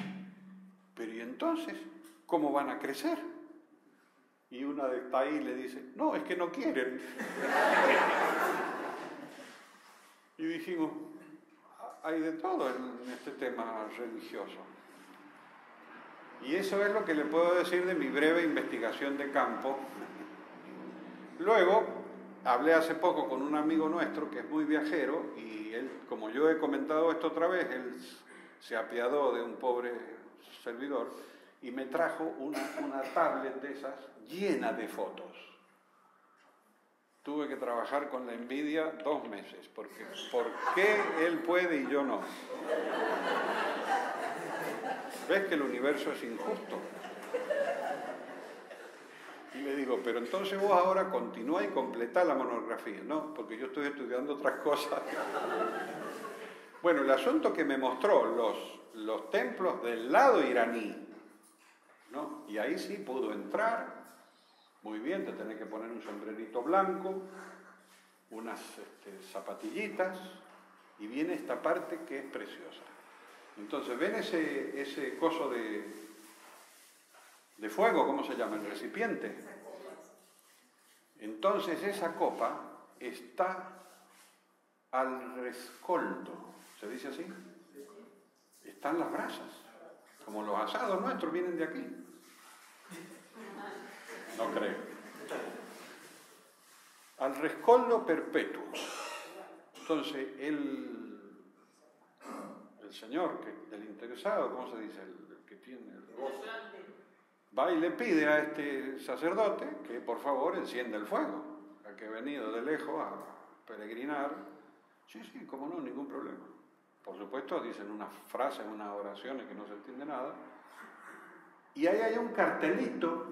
pero ¿y entonces cómo van a crecer? Y una de ahí le dice, no, es que no quieren. Y dijimos, hay de todo en este tema religioso. Y eso es lo que le puedo decir de mi breve investigación de campo. Luego, hablé hace poco con un amigo nuestro que es muy viajero y él, como yo he comentado esto otra vez, él se apiadó de un pobre servidor y me trajo una tablet de esas llena de fotos. Tuve que trabajar con la envidia 2 meses, porque ¿por qué él puede y yo no? ¿Ves que el universo es injusto? Y le digo, pero entonces vos ahora continúa y completá la monografía. No, porque yo estoy estudiando otras cosas. Bueno, el asunto que me mostró los templos del lado iraní, ¿no? Y ahí sí pudo entrar. Muy bien, te tenés que poner un sombrerito blanco, unas zapatillitas, y viene esta parte que es preciosa. Entonces, ¿ven ese coso de fuego? ¿Cómo se llama? El recipiente. Entonces, esa copa está al rescoldo. ¿Se dice así? Están las brasas. Como los asados nuestros vienen de aquí. No creo. Al rescoldo perpetuo. Entonces, el señor, el interesado, ¿cómo se dice? El que tiene va y le pide a este sacerdote que por favor encienda el fuego, a que ha venido de lejos a peregrinar. Sí, cómo no, ningún problema. Por supuesto, dicen unas frases, unas oraciones que no se entiende nada. Y ahí hay un cartelito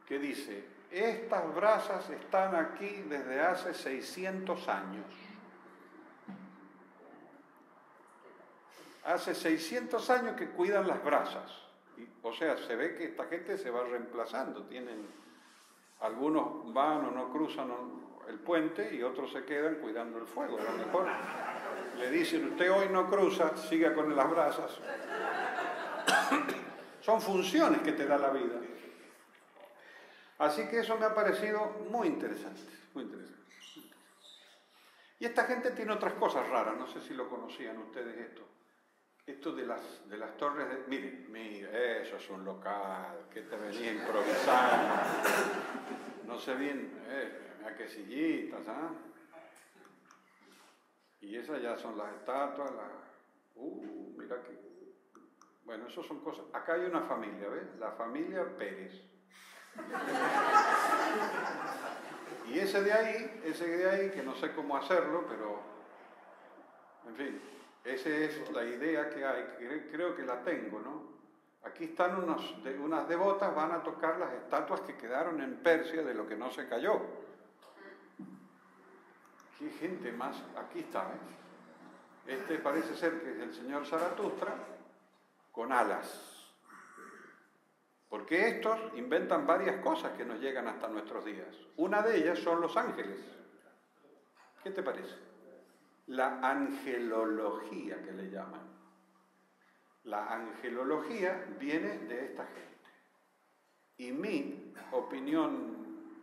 que dice, estas brasas están aquí desde hace 600 años. hace 600 años que cuidan las brasas. O sea, se ve que esta gente se va reemplazando. Algunos van o no cruzan el puente y otros se quedan cuidando el fuego. A lo mejor le dicen, usted hoy no cruza, siga con las brasas. Son funciones que te da la vida. Así que eso me ha parecido muy interesante, muy interesante. Y esta gente tiene otras cosas raras, no sé si lo conocían ustedes esto. Esto de las torres de... Mire, eso es un local, que te venía improvisando. No sé bien, mira qué sillitas, ¿ah? Y esas ya son las estatuas, mira que... Bueno, eso son cosas... Acá hay una familia, ¿ves? La familia Pérez. Y ese de ahí, que no sé cómo hacerlo, pero... En fin, esa es la idea que hay, creo que la tengo, ¿no? Aquí están unas devotas, van a tocar las estatuas que quedaron en Persia de lo que no se cayó. ¿Qué gente más? Aquí está, ¿ves? Este parece ser que es el señor Zaratustra con alas. Porque estos inventan varias cosas que nos llegan hasta nuestros días. Una de ellas son los ángeles. ¿Qué te parece? La angelología que le llaman. La angelología viene de esta gente. Y mi opinión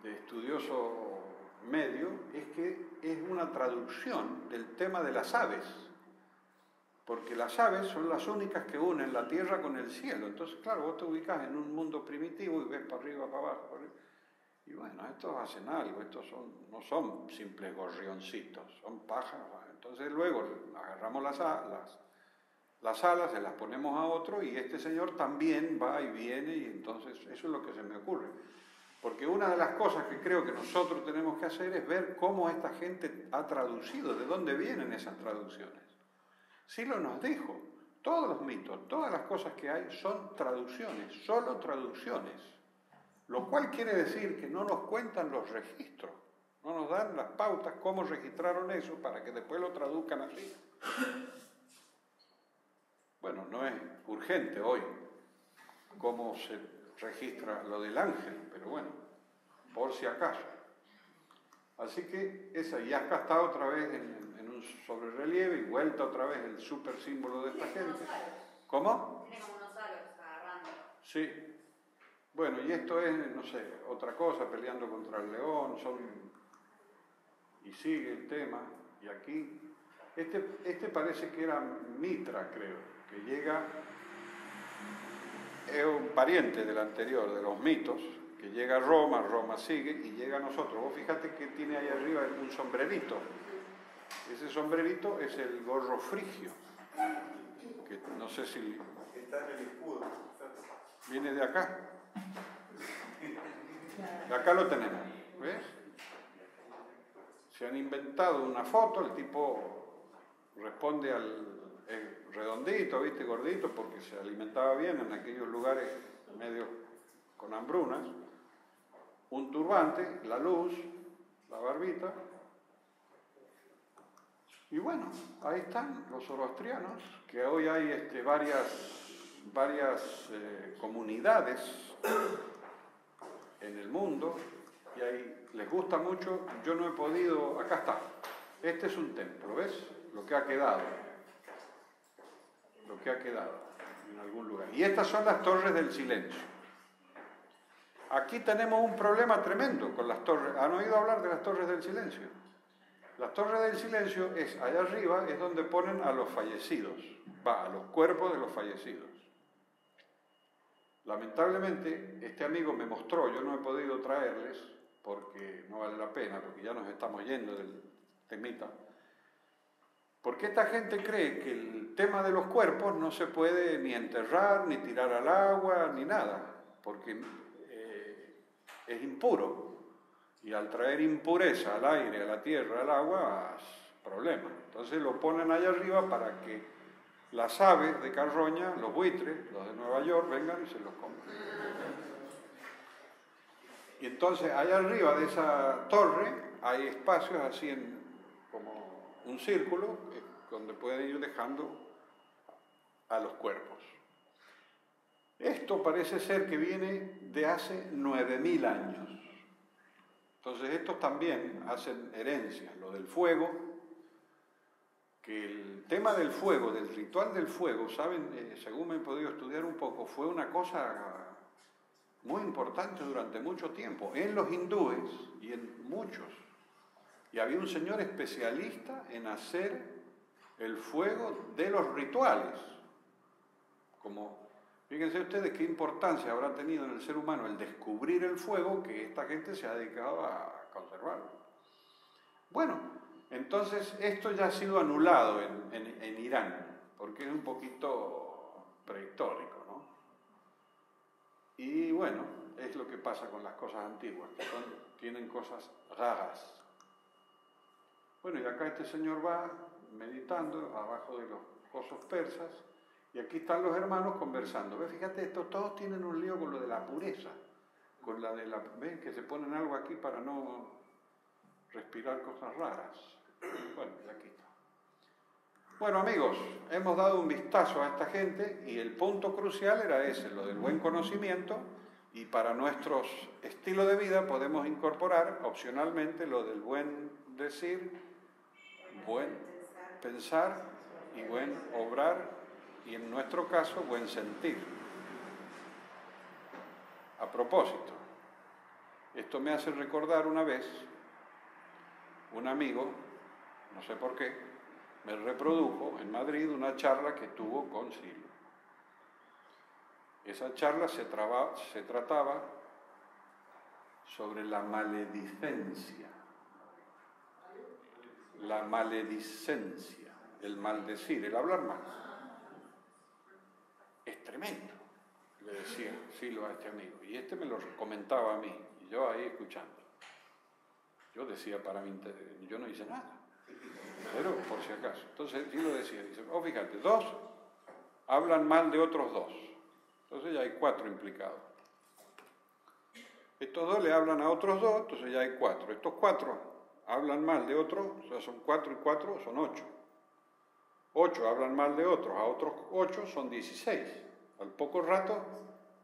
de estudioso medio es que es una traducción del tema de las aves. Porque las aves son las únicas que unen la tierra con el cielo. Entonces, claro, vos te ubicás en un mundo primitivo y ves para arriba, para abajo, para arriba. Y bueno, estos hacen algo, no son simples gorrioncitos, son pájaros. Entonces luego agarramos las alas, se las ponemos a otro y este señor también va y viene y entonces eso es lo que se me ocurre. Porque una de las cosas que creo que nosotros tenemos que hacer es ver cómo esta gente ha traducido, de dónde vienen esas traducciones. Silo nos dijo, todos los mitos, todas las cosas que hay son traducciones, solo traducciones. Lo cual quiere decir que no nos cuentan los registros, no nos dan las pautas, cómo registraron eso para que después lo traduzcan así. Bueno, no es urgente hoy cómo se registra lo del ángel, pero bueno, por si acaso. Así que esa, y acá está otra vez en un sobrerrelieve y vuelta otra vez el súper símbolo de esta gente. ¿Cómo? Tiene como unos aros agarrando. Sí. Bueno, y esto es, no sé, otra cosa, peleando contra el león, y sigue el tema, y aquí, este parece que era Mitra, creo, que llega, es un pariente del anterior, de los mitos, que llega a Roma, Roma sigue, y llega a nosotros. Vos fíjate que tiene ahí arriba un sombrerito, ese sombrerito es el gorro frigio, que no sé si... Está en el escudo. Viene de acá. Y acá lo tenemos, ¿ves? Se han inventado una foto, el tipo responde redondito, ¿viste? Gordito, porque se alimentaba bien en aquellos lugares medio con hambrunas. Un turbante, la luz, la barbita. Y bueno, ahí están los zoroastrianos, que hoy hay varias comunidades en el mundo y ahí les gusta mucho. Yo no he podido, acá está, este es un templo, ¿ves? Lo que ha quedado en algún lugar. Y estas son las torres del silencio. Aquí tenemos un problema tremendo con las torres. ¿Han oído hablar de las torres del silencio? Las torres del silencio allá arriba es donde ponen a los fallecidos, a los cuerpos de los fallecidos. Lamentablemente, este amigo me mostró, yo no he podido traerles, porque no vale la pena, porque ya nos estamos yendo del temita, porque esta gente cree que el tema de los cuerpos no se puede ni enterrar, ni tirar al agua, ni nada, porque es impuro. Y al traer impureza al aire, a la tierra, al agua, es problema. Entonces lo ponen allá arriba para que las aves de carroña, los buitres, los de Nueva York, vengan y se los coman. Y entonces allá arriba de esa torre hay espacios así como un círculo, donde pueden ir dejando a los cuerpos. Esto parece ser que viene de hace 9000 años. Entonces estos también hacen herencia, lo del fuego, que el tema del fuego, del ritual del fuego, saben, según me he podido estudiar un poco, fue una cosa muy importante durante mucho tiempo, en los hindúes y en muchos. Y había un señor especialista en hacer el fuego de los rituales. Como, fíjense ustedes qué importancia habrá tenido en el ser humano el descubrir el fuego, que esta gente se ha dedicado a conservarlo. Bueno, entonces esto ya ha sido anulado en Irán, porque es un poquito prehistórico, ¿no? Y bueno, es lo que pasa con las cosas antiguas, que tienen cosas raras. Bueno, y acá este señor va meditando abajo de los cosos persas, y aquí están los hermanos conversando. ¿Ves? Fíjate, estos todos tienen un lío con lo de la pureza, con la de la... ¿Ven? Que se ponen algo aquí para no respirar cosas raras. Bueno, y aquí está. Bueno, amigos, hemos dado un vistazo a esta gente y el punto crucial era ese, lo del buen conocimiento, y para nuestro estilo de vida podemos incorporar opcionalmente lo del buen decir, buen pensar y buen obrar, y en nuestro caso, buen sentir. A propósito, esto me hace recordar una vez, un amigo, no sé por qué, me reprodujo en Madrid una charla que tuvo con Silvio. Esa charla se trataba sobre la maledicencia. La maledicencia, el maldecir, el hablar mal. Es tremendo, le decía Silvio a este amigo. Y este me lo comentaba a mí, y yo ahí escuchando. Yo decía para mí, yo no hice nada. Pero por si acaso. Entonces sí lo decía, dice, oh fíjate, 2 hablan mal de otros 2. Entonces ya hay 4 implicados. Estos 2 le hablan a otros 2, entonces ya hay 4. Estos 4 hablan mal de otros, o sea, son 4 y 4, son 8. 8 hablan mal de otros, a otros 8 son 16. Al poco rato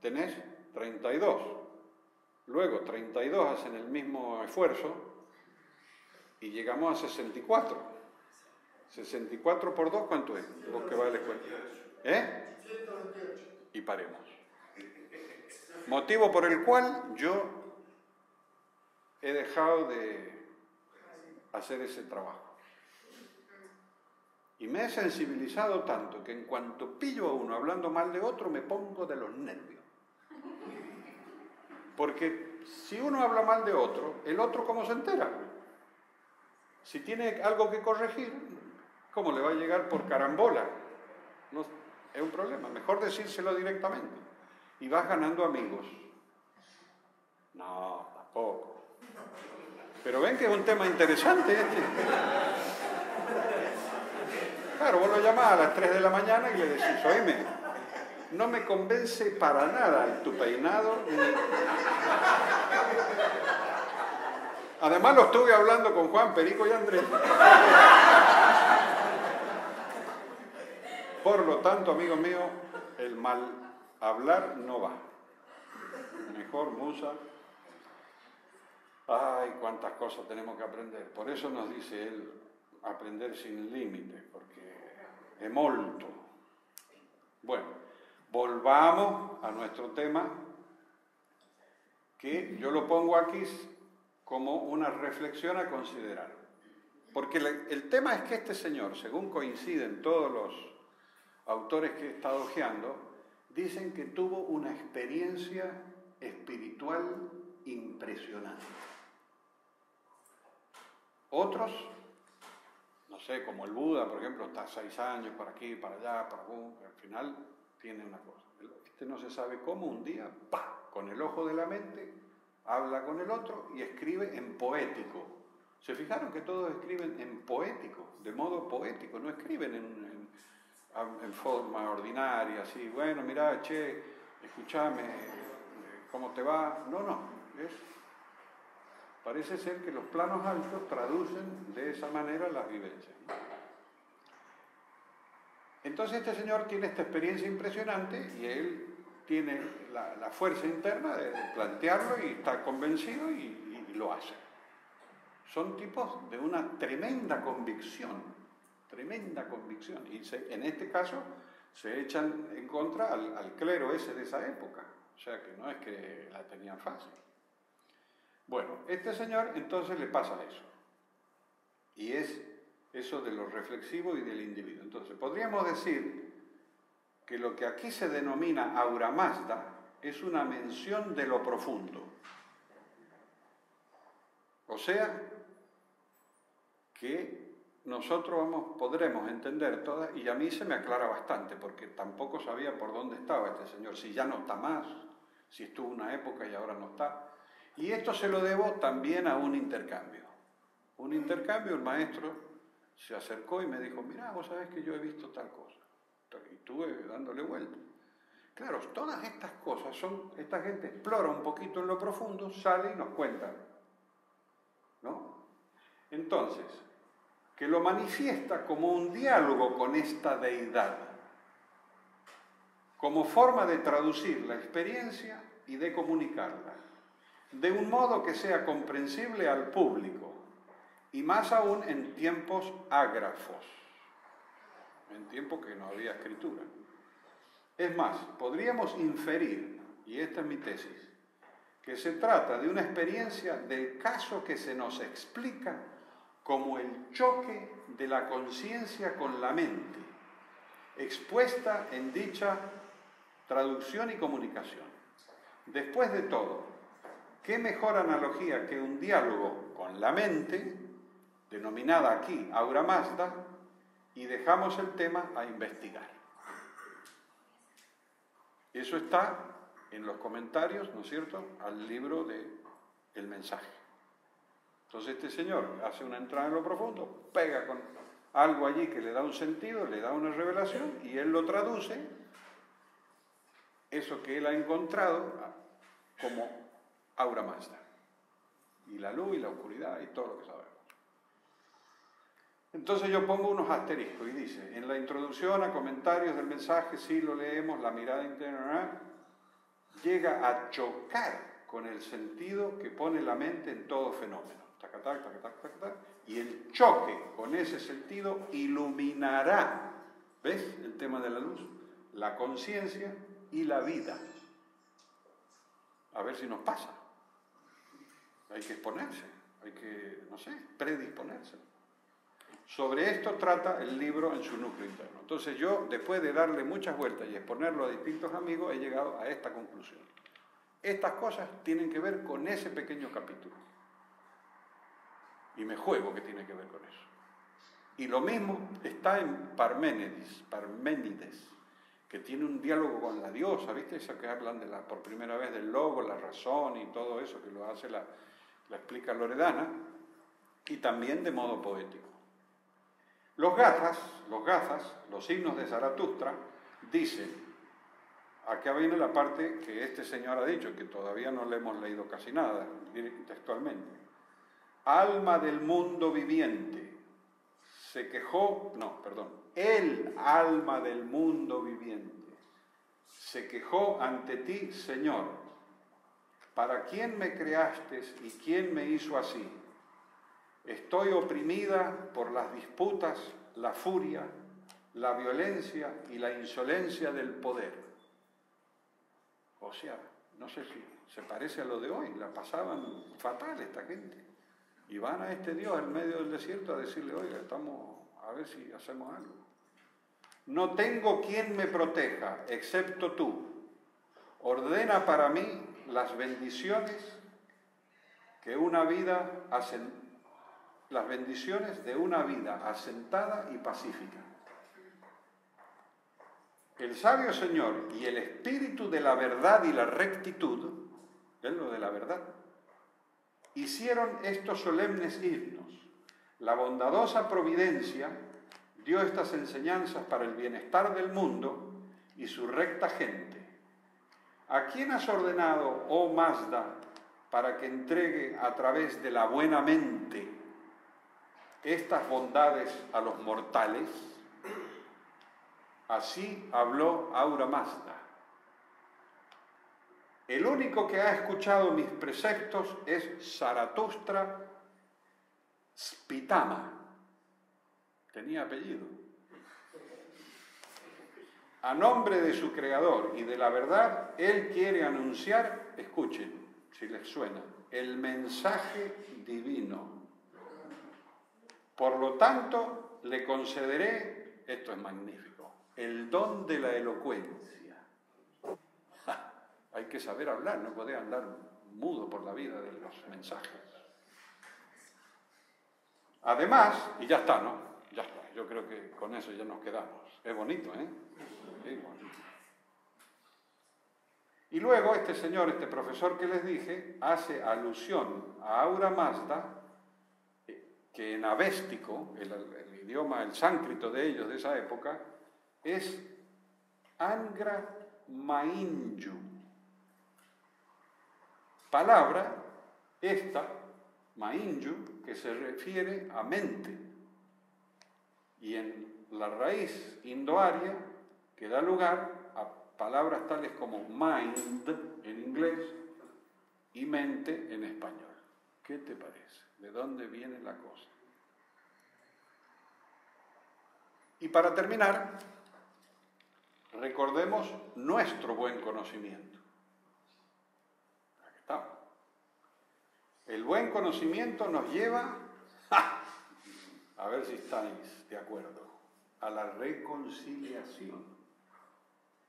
tenés 32. Luego 32 hacen el mismo esfuerzo y llegamos a 64. 64 por 2, ¿cuánto es? Vos que va a la escuela. 128. Y paremos. Motivo por el cual yo he dejado de hacer ese trabajo. Y me he sensibilizado tanto que en cuanto pillo a uno hablando mal de otro, me pongo de los nervios. Porque si uno habla mal de otro, ¿el otro cómo se entera? Si tiene algo que corregir, ¿cómo le va a llegar por carambola? No, es un problema, mejor decírselo directamente. Y vas ganando amigos. No, tampoco. Pero ven que es un tema interesante este. Claro, vos lo llamás a las 3 de la mañana y le decís, oíme, no me convence para nada tu peinado. Además lo estuve hablando con Juan, Perico y Andrés. Por lo tanto, amigo mío, el mal hablar no va. Mejor musa. Ay, cuántas cosas tenemos que aprender. Por eso nos dice él, aprender sin límites, porque es molto. Bueno, volvamos a nuestro tema, que yo lo pongo aquí como una reflexión a considerar. Porque el tema es que este señor, según coinciden todos los autores que he estado hojeando, dicen que tuvo una experiencia espiritual impresionante. Otros, no sé, como el Buda, por ejemplo, está 6 años para aquí, para allá, para allá, al final tiene una cosa. Este no se sabe cómo, un día, ¡pah!, con el ojo de la mente, habla con el otro y escribe en poético. ¿Se fijaron que todos escriben en poético, de modo poético? No escriben en forma ordinaria, así, bueno, mirá, che, escuchame, ¿cómo te va? No, parece ser que los planos altos traducen de esa manera las vivencias, ¿no? Entonces este señor tiene esta experiencia impresionante y él tiene la fuerza interna de plantearlo y está convencido y lo hace. Son tipos de una tremenda convicción. Y en este caso se echan en contra al clero ese de esa época. O sea que no es que la tenían fácil. Bueno, este señor entonces le pasa eso. Y es eso de lo reflexivo y del individuo. Entonces, podríamos decir que lo que aquí se denomina Aura Mazda es una mención de lo profundo. O sea, que nosotros podremos entender todas, y a mí se me aclara bastante, porque tampoco sabía por dónde estaba este señor, si ya no está más, si estuvo una época y ahora no está. Y esto se lo debo también a un intercambio. El maestro se acercó y me dijo, mirá, vos sabés que yo he visto tal cosa. Y estuve dándole vuelta. Claro, todas estas cosas esta gente explora un poquito en lo profundo, sale y nos cuenta, ¿no? Entonces, que lo manifiesta como un diálogo con esta deidad, como forma de traducir la experiencia y de comunicarla, de un modo que sea comprensible al público, y más aún en tiempos ágrafos, en tiempos que no había escritura. Es más, podríamos inferir, y esta es mi tesis, que se trata de una experiencia del caso que se nos explica como el choque de la conciencia con la mente, expuesta en dicha traducción y comunicación. Después de todo, ¿qué mejor analogía que un diálogo con la mente, denominada aquí Aura Mazda, y dejamos el tema a investigar? Eso está en los comentarios, ¿no es cierto?, al libro de El Mensaje. Entonces este señor hace una entrada en lo profundo, pega con algo allí que le da un sentido, le da una revelación, y él lo traduce, eso que él ha encontrado, como Aura Mazda. Y la luz y la oscuridad y todo lo que sabemos. Entonces yo pongo unos asteriscos y dice, en la introducción a comentarios del mensaje, si lo leemos, la mirada interna llega a chocar con el sentido que pone la mente en todo fenómeno. Y el choque con ese sentido iluminará, ¿ves el tema de la luz? La conciencia y la vida. A ver si nos pasa. Hay que exponerse, hay que, no sé, predisponerse. Sobre esto trata el libro en su núcleo interno. Entonces yo, después de darle muchas vueltas y exponerlo a distintos amigos, he llegado a esta conclusión. Estas cosas tienen que ver con ese pequeño capítulo. Y me juego que tiene que ver con eso. Y lo mismo está en Parménides, que tiene un diálogo con la diosa, ¿viste? Eso que hablan por primera vez del logo, la razón y todo eso, que lo hace la explica Loredana, y también de modo poético. Los Gathas, los himnos de Zaratustra, dicen, acá viene la parte que este señor ha dicho, que todavía no le hemos leído casi nada, textualmente. Alma del mundo viviente, el alma del mundo viviente, se quejó ante ti, Señor. ¿Para quién me creaste y quién me hizo así? Estoy oprimida por las disputas, la furia, la violencia y la insolencia del poder. O sea, no sé si se parece a lo de hoy, la pasaban fatal esta gente. Y van a este Dios en medio del desierto a decirle, oiga, estamos a ver si hacemos algo. No tengo quien me proteja, excepto tú. Ordena para mí las bendiciones de una vida asentada y pacífica. El sabio Señor y el espíritu de la verdad y la rectitud, es lo de la verdad, hicieron estos solemnes himnos. La bondadosa providencia dio estas enseñanzas para el bienestar del mundo y su recta gente. ¿A quién has ordenado, oh Mazda, para que entregue a través de la buena mente estas bondades a los mortales? Así habló Ahura Mazda. El único que ha escuchado mis preceptos es Zaratustra Spitama. Tenía apellido. A nombre de su creador y de la verdad, él quiere anunciar, escuchen, si les suena, el mensaje divino. Por lo tanto, le concederé, esto es magnífico, el don de la elocuencia. Hay que saber hablar, no puede andar mudo por la vida de los mensajes. Además, y ya está, ¿no? Ya está, yo creo que con eso ya nos quedamos. Es bonito, ¿eh? Sí, bonito. Y luego este señor, este profesor que les dije, hace alusión a Ahura Mazda, que en avéstico, el idioma, el sánscrito de ellos de esa época, es Angra Mainyu. Palabra, esta, Mainyu, que se refiere a mente. Y en la raíz indoaria, que da lugar a palabras tales como mind en inglés y mente en español. ¿Qué te parece? ¿De dónde viene la cosa? Y para terminar, recordemos nuestro buen conocimiento. Aquí estamos. El buen conocimiento nos lleva, a ver si estáis de acuerdo, a la reconciliación.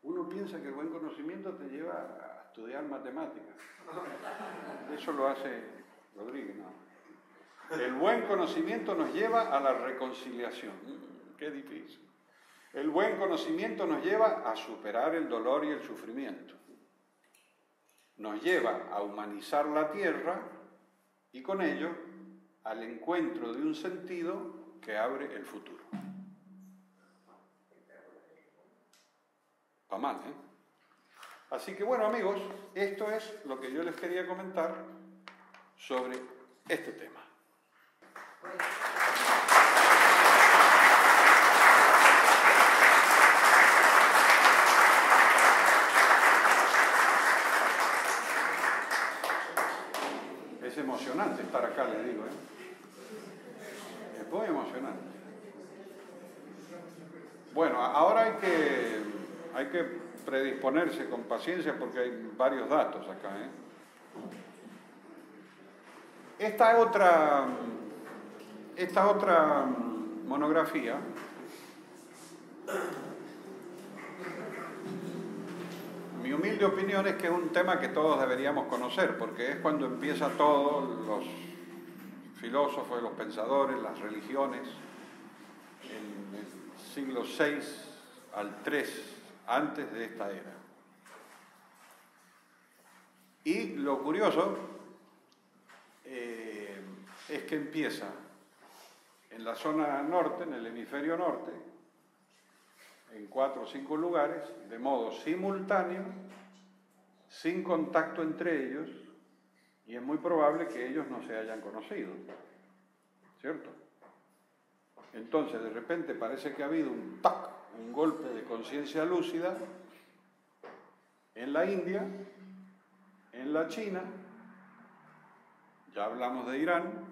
Uno piensa que el buen conocimiento te lleva a estudiar matemáticas. Eso lo hace Rodríguez, ¿no? El buen conocimiento nos lleva a la reconciliación. Qué difícil. El buen conocimiento nos lleva a superar el dolor y el sufrimiento. Nos lleva a humanizar la tierra y con ello al encuentro de un sentido que abre el futuro. Va mal, ¿eh? Así que bueno, amigos, esto es lo que yo les quería comentar sobre este tema. Es emocionante estar acá, les digo, ¿eh? Es muy emocionante. Bueno, ahora hay que predisponerse con paciencia porque hay varios datos acá, ¿eh? Esta otra monografía mi humilde opinión es que es un tema que todos deberíamos conocer, porque es cuando empieza todo, los filósofos, los pensadores, las religiones, en el siglo VI al III, antes de esta era. Y lo curioso es que empieza en la zona norte, en el hemisferio norte, en 4 o 5 lugares, de modo simultáneo, sin contacto entre ellos, y es muy probable que ellos no se hayan conocido, ¿cierto? Entonces, de repente parece que ha habido un golpe de conciencia lúcida en la India, en la China, ya hablamos de Irán,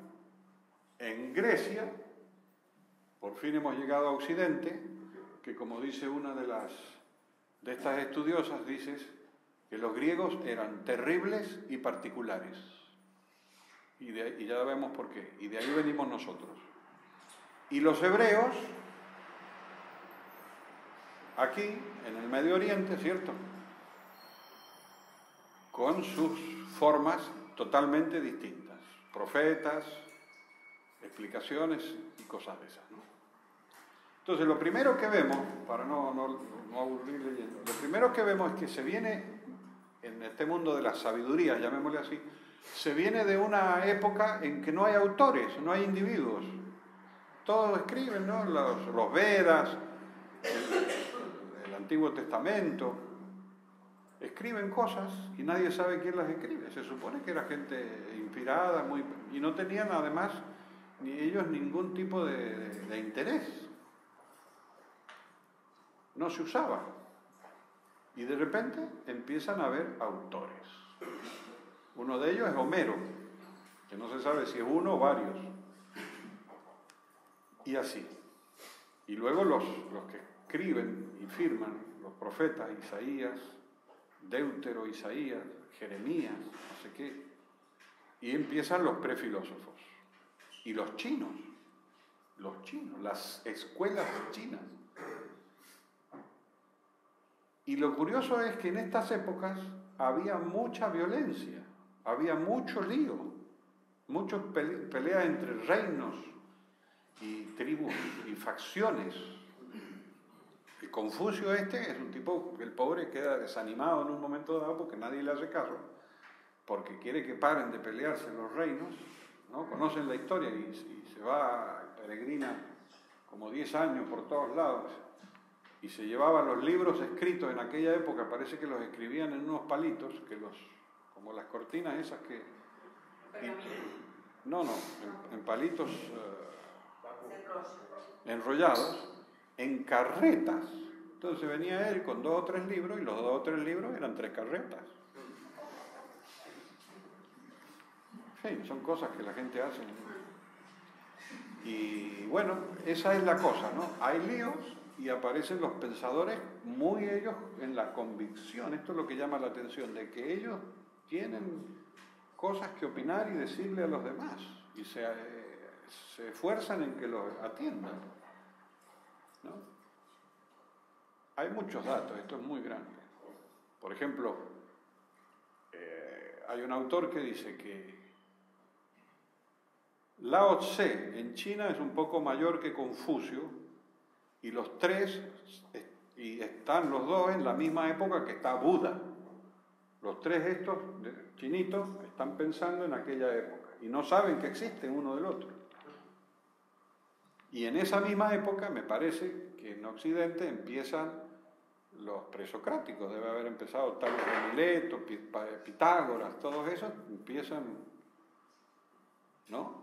en Grecia, por fin hemos llegado a Occidente, que como dice una de estas estudiosas, dice que los griegos eran terribles y particulares. Y ya vemos por qué. Y de ahí venimos nosotros. Y los hebreos, aquí, en el Medio Oriente, ¿cierto?, con sus formas totalmente distintas. Profetas, explicaciones y cosas de esas, ¿no? Entonces, lo primero que vemos, para no aburrir leyendo, lo primero que vemos es que se viene, en este mundo de la sabiduría, llamémosle así, se viene de una época en que no hay autores, no hay individuos. Todos escriben, ¿no? Los Vedas, el Antiguo Testamento, escriben cosas y nadie sabe quién las escribe. Se supone que era gente inspirada, y no tenían además ni ellos ningún tipo de interés. no se usaba. Y de repente empiezan a haber autores. Uno de ellos es Homero, que no se sabe si es uno o varios. Y así. Y luego los que escriben y firman, los profetas, Isaías, Deutero, Isaías, Jeremías, no sé qué. Y empiezan los prefilósofos. Y los chinos, las escuelas chinas. Y lo curioso es que en estas épocas había mucha violencia, había mucho lío, muchas peleas entre reinos y tribus y facciones. El Confucio es un tipo que el pobre queda desanimado en un momento dado porque nadie le hace caso, porque quiere que paren de pelearse los reinos, ¿no? Conocen la historia y se va, peregrina como 10 años por todos lados. Y se llevaban los libros escritos en aquella época, parece que los escribían en unos palitos, como las cortinas esas que... en palitos enrollados, en carretas. Entonces venía él con 2 o 3 libros, y los 2 o 3 libros eran 3 carretas. Sí, son cosas que la gente hace. Y bueno, esa es la cosa, ¿no? Hay líos y aparecen los pensadores muy ellos en la convicción, esto es lo que llama la atención, de que ellos tienen cosas que opinar y decirle a los demás, y se esfuerzan en que los atiendan, ¿no? Hay muchos datos, esto es muy grande. Por ejemplo, hay un autor que dice que Lao Tse en China es un poco mayor que Confucio, y los 3, y están los 2 en la misma época que está Buda. Los 3 estos chinitos están pensando en aquella época y no saben que existen uno del otro. Y en esa misma época me parece que en Occidente empiezan los presocráticos, debe haber empezado Tales de Mileto, Pitágoras, todos esos empiezan, ¿no?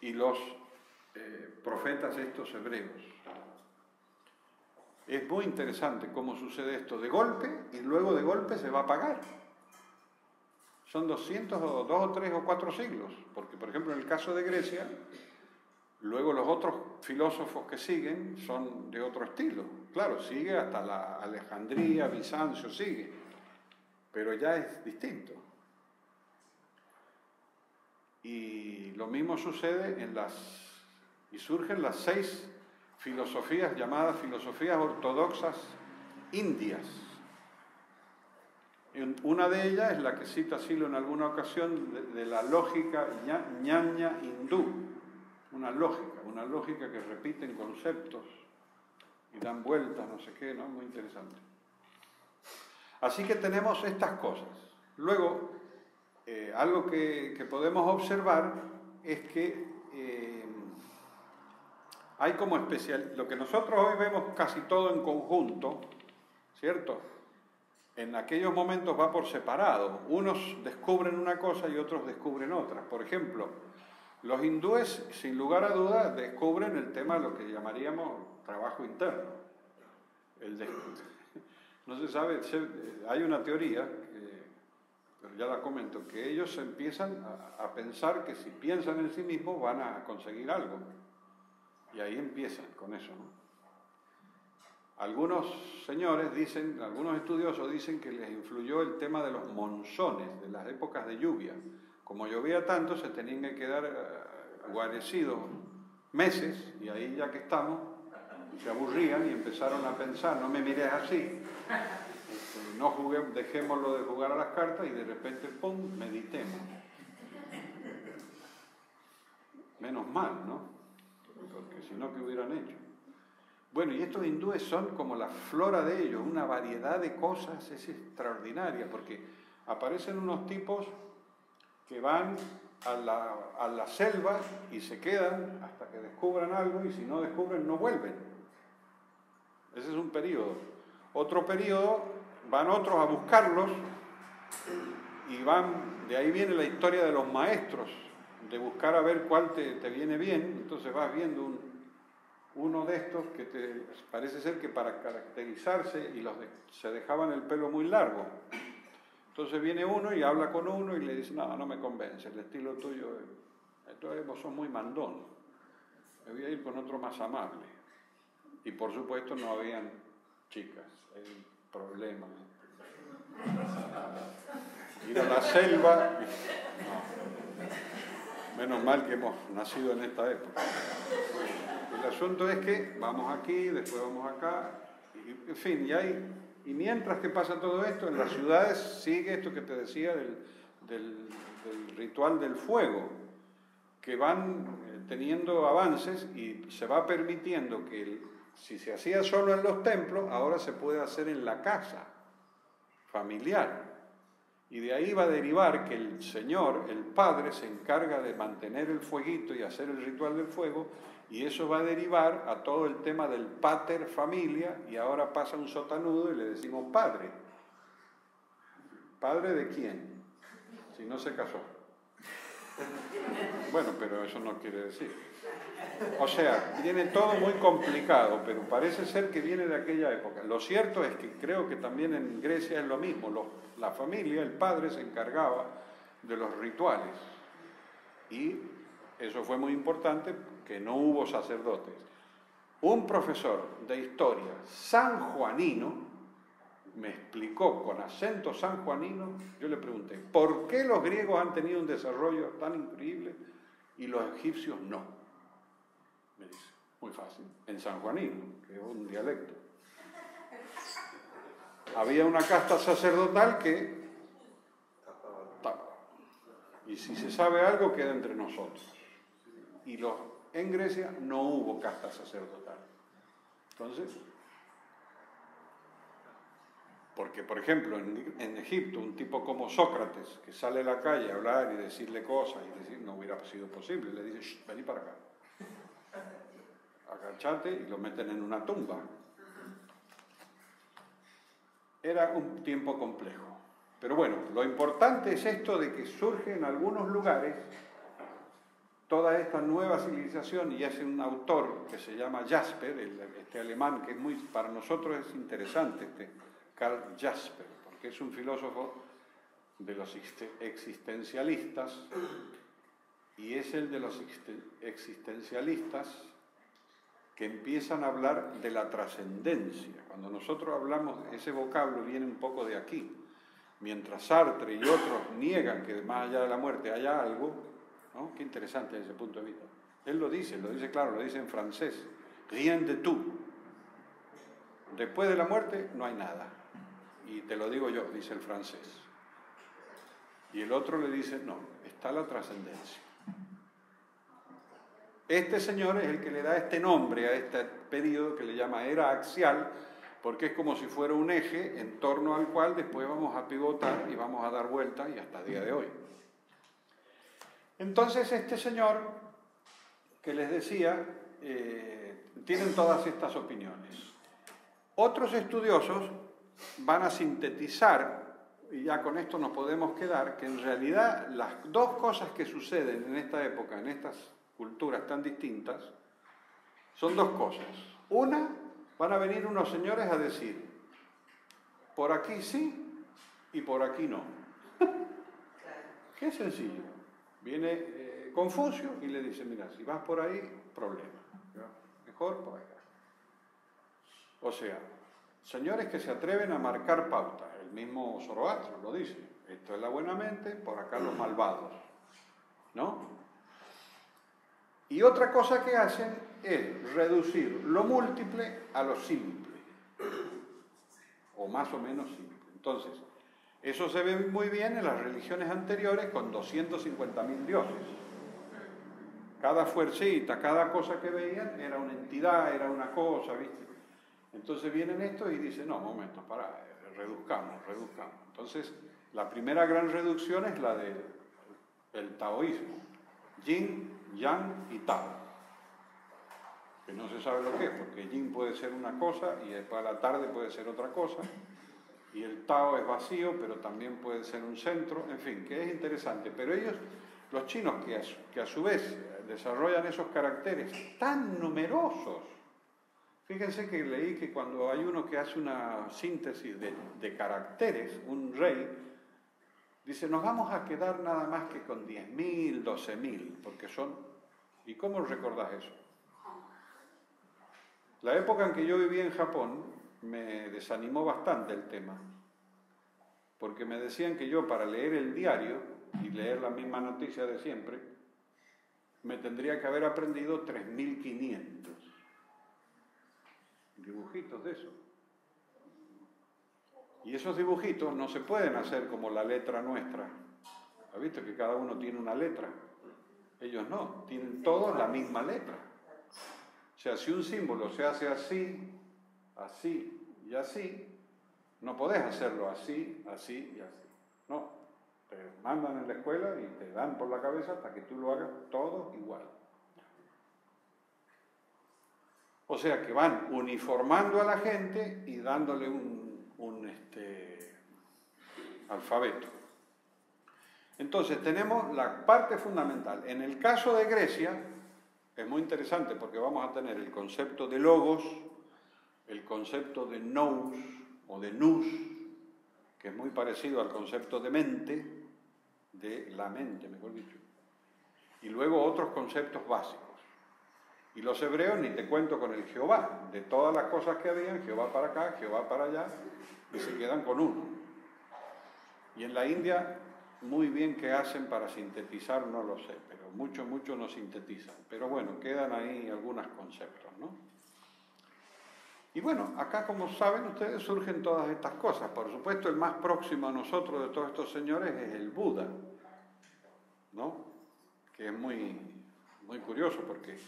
Y los profetas estos hebreos. Es muy interesante cómo sucede esto de golpe, y luego de golpe se va a apagar. Son 200 o 2 o 3 o 4 siglos, porque por ejemplo en el caso de Grecia, luego los otros filósofos que siguen son de otro estilo. Claro, sigue hasta la Alejandría, Bizancio, sigue, pero ya es distinto. Y lo mismo sucede y surgen las 6 filosofías llamadas filosofías ortodoxas indias. Una de ellas es la que cita Silo en alguna ocasión de la lógica ñaña hindú, una lógica que repiten conceptos y dan vueltas, no sé qué, ¿no? Muy interesante. Así que tenemos estas cosas. Luego, algo que podemos observar es que hay como lo que nosotros hoy vemos casi todo en conjunto, ¿cierto? En aquellos momentos va por separado. Unos descubren una cosa y otros descubren otra. Por ejemplo, los hindúes, sin lugar a dudas, descubren el tema de lo que llamaríamos trabajo interno. No se sabe, hay una teoría, pero ya la comento, que ellos empiezan a pensar que si piensan en sí mismos van a conseguir algo. Y ahí empiezan con eso, ¿no? Algunos señores dicen, algunos estudiosos dicen que les influyó el tema de los monzones, de las épocas de lluvia. Como llovía tanto, se tenían que quedar guarecidos meses, y ahí ya que estamos, se aburrían y empezaron a pensar, no me mires así, dejémoslo de jugar a las cartas, y de repente, ¡pum!, meditemos. Menos mal, ¿no? Porque si no, ¿qué hubieran hecho? Bueno, y estos hindúes son como la flora de ellos, una variedad de cosas, es extraordinaria, porque aparecen unos tipos que van a la selva y se quedan hasta que descubran algo, y si no descubren, no vuelven. Ese es un periodo. Otro periodo, van otros a buscarlos, y de ahí viene la historia de los maestros, de buscar a ver cuál te viene bien. Entonces vas viendo uno de estos que parece ser que para caracterizarse se dejaban el pelo muy largo. Entonces viene uno y habla con uno y le dice, no, no me convence, el estilo tuyo, entonces vos sos muy mandón, me voy a ir con otro más amable. Y por supuesto no habían chicas, hay problemas. Ir a la selva, no. Menos mal que hemos nacido en esta época. El asunto es que vamos aquí, después vamos acá, y, en fin, y mientras que pasa todo esto, en las ciudades sigue esto que te decía del ritual del fuego, que van teniendo avances y se va permitiendo que si se hacía solo en los templos, ahora se puede hacer en la casa familiar. Y de ahí va a derivar que el Señor, el Padre, se encarga de mantener el fueguito y hacer el ritual del fuego, y eso va a derivar a todo el tema del pater familia, y ahora pasa un sotanudo y le decimos padre. ¿Padre de quién? Si no se casó. Bueno, pero eso no quiere decir. O sea, viene todo muy complicado, pero parece ser que viene de aquella época. Lo cierto es que creo que también en Grecia es lo mismo. La familia, el padre, se encargaba de los rituales. Y eso fue muy importante, que no hubo sacerdotes. Un profesor de historia sanjuanino me explicó con acento sanjuanino, yo le pregunté, ¿por qué los griegos han tenido un desarrollo tan increíble y los egipcios no? Me dice, muy fácil, en sanjuanino, que es un dialecto. Había una casta sacerdotal que tapaba. Y si se sabe algo, queda entre nosotros. Y en Grecia no hubo casta sacerdotal. Entonces, porque, por ejemplo, en Egipto, un tipo como Sócrates, que sale a la calle a hablar y decirle cosas, y decir, no hubiera sido posible, le dice, vení para acá. Agachate, y lo meten en una tumba. Era un tiempo complejo. Pero bueno, lo importante es esto de que surge en algunos lugares toda esta nueva civilización, y es un autor que se llama Jasper, este alemán, que para nosotros es interesante, Karl Jasper, porque es un filósofo de los existencialistas, y es el de los existencialistas que empiezan a hablar de la trascendencia. Cuando nosotros hablamos, ese vocablo viene un poco de aquí. Mientras Sartre y otros niegan que más allá de la muerte haya algo, ¿no? Qué interesante desde ese punto de vista. Él lo dice claro, lo dice en francés. Rien de tout. Después de la muerte no hay nada. Y te lo digo yo, dice el francés. Y el otro le dice, no, está la trascendencia. Este señor es el que le da este nombre a este periodo que le llama era axial, porque es como si fuera un eje en torno al cual después vamos a pivotar y vamos a dar vueltas y hasta el día de hoy. Entonces este señor, que les decía, tienen todas estas opiniones. Otros estudiosos van a sintetizar, y ya con esto nos podemos quedar, que en realidad las dos cosas que suceden en esta época, en estas culturas tan distintas, son dos cosas. Una, van a venir unos señores a decir, por aquí sí y por aquí no. Qué sencillo. Viene Confucio y le dice, mira, si vas por ahí, problema. Mejor por acá. O sea, señores que se atreven a marcar pautas. El mismo Zoroastro lo dice. Esto es la buena mente, por acá los malvados. ¿No? Y otra cosa que hacen es reducir lo múltiple a lo simple, o más o menos simple. Entonces, eso se ve muy bien en las religiones anteriores con 250.000 dioses. Cada fuercita, cada cosa que veían era una entidad, era una cosa, ¿viste? Entonces vienen estos y dicen, no, momento, pará, reduzcamos. Entonces, la primera gran reducción es la del taoísmo. Yin, Yang y Tao, que no se sabe lo que es, porque Yin puede ser una cosa y después a la tarde puede ser otra cosa, y el Tao es vacío, pero también puede ser un centro, en fin, que es interesante. Pero ellos, los chinos, que a su vez desarrollan esos caracteres tan numerosos, Fíjense que leí que cuando hay uno que hace una síntesis de caracteres, un rey, dice, nos vamos a quedar nada más que con 10.000, 12.000, porque son... ¿Y cómo recordás eso? La época en que yo vivía en Japón me desanimó bastante el tema, porque me decían que yo para leer el diario y leer la misma noticia de siempre, me tendría que haber aprendido 3.500 dibujitos de eso. Y esos dibujitos no se pueden hacer como la letra nuestra. ¿Has visto que cada uno tiene una letra? Ellos no, tienen todos la misma letra. O sea, si un símbolo se hace así, así y así, no podés hacerlo así, así y así. No, te mandan en la escuela y te dan por la cabeza hasta que tú lo hagas todo igual. O sea que van uniformando a la gente y dándole un alfabeto. Entonces tenemos la parte fundamental. En el caso de Grecia, es muy interesante porque vamos a tener el concepto de logos, el concepto de nous o de nous, que es muy parecido al concepto de mente, de la mente, mejor dicho, y luego otros conceptos básicos. Y los hebreos, ni te cuento con el Jehová, de todas las cosas que habían, Jehová para acá, Jehová para allá, y se quedan con uno. Y en la India, muy bien que hacen para sintetizar, no lo sé, pero mucho no sintetizan. Pero bueno, quedan ahí algunos conceptos, ¿no? Y bueno, acá, como saben ustedes, surgen todas estas cosas. Por supuesto, el más próximo a nosotros de todos estos señores es el Buda, ¿no? Que es muy curioso porque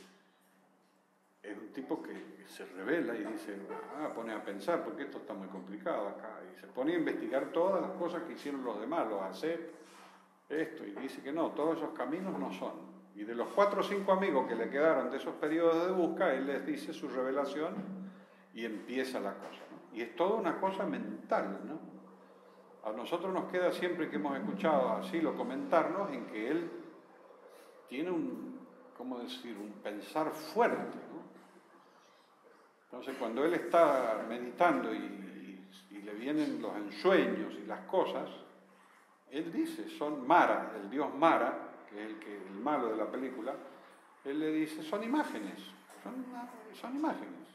es un tipo que se revela y dice, pone a pensar, porque esto está muy complicado acá, y se pone a investigar todas las cosas que hicieron los demás, los ACEP, esto, y dice que no, todos esos caminos no son. Y de los 4 o 5 amigos que le quedaron de esos periodos de busca, él les dice su revelación y empieza la cosa, ¿no? Y es toda una cosa mental, ¿no? A nosotros nos queda siempre que hemos escuchado a Silo comentarnos en que él tiene un pensar fuerte, ¿no? Entonces, cuando él está meditando y le vienen los ensueños y las cosas, él dice, son Mara, el dios Mara, que es el malo de la película, él le dice, son imágenes, son imágenes.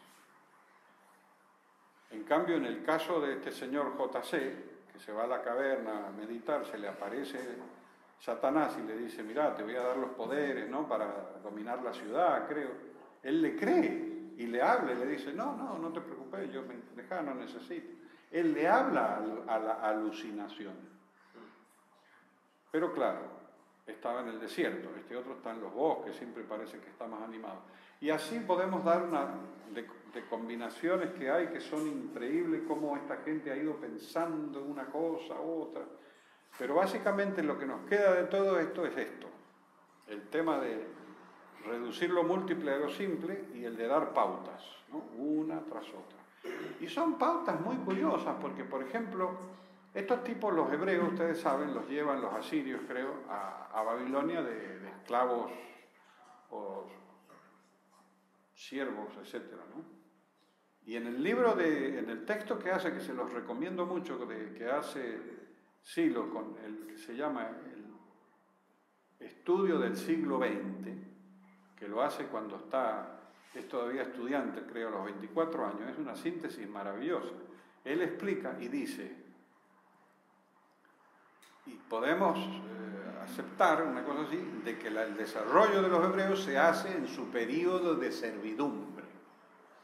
En cambio, en el caso de este señor J.C., que se va a la caverna a meditar, se le aparece Satanás y le dice, mirá, te voy a dar los poderes, ¿no?, para dominar la ciudad, creo. Él le cree y le habla y le dice, no te preocupes, yo no necesito. Él le habla a la alucinación. Pero claro, estaba en el desierto, este otro está en los bosques, siempre parece que está más animado. Y así podemos dar una de combinaciones que hay que son increíbles, cómo esta gente ha ido pensando una cosa, otra. Pero básicamente lo que nos queda de todo esto es esto, el tema de reducir lo múltiple a lo simple y el de dar pautas, ¿no?, una tras otra. Y son pautas muy curiosas porque, por ejemplo, estos tipos, los hebreos, ustedes saben, los llevan los asirios, creo, a Babilonia de esclavos o siervos, etcétera, ¿no? Y en el libro, en el texto que hace, que se los recomiendo mucho, que hace Silo, con el que se llama el Estudio del siglo XX, que lo hace cuando es todavía estudiante, creo, a los 24 años, es una síntesis maravillosa. Él explica y dice, y podemos aceptar una cosa así, de que el desarrollo de los hebreos se hace en su periodo de servidumbre,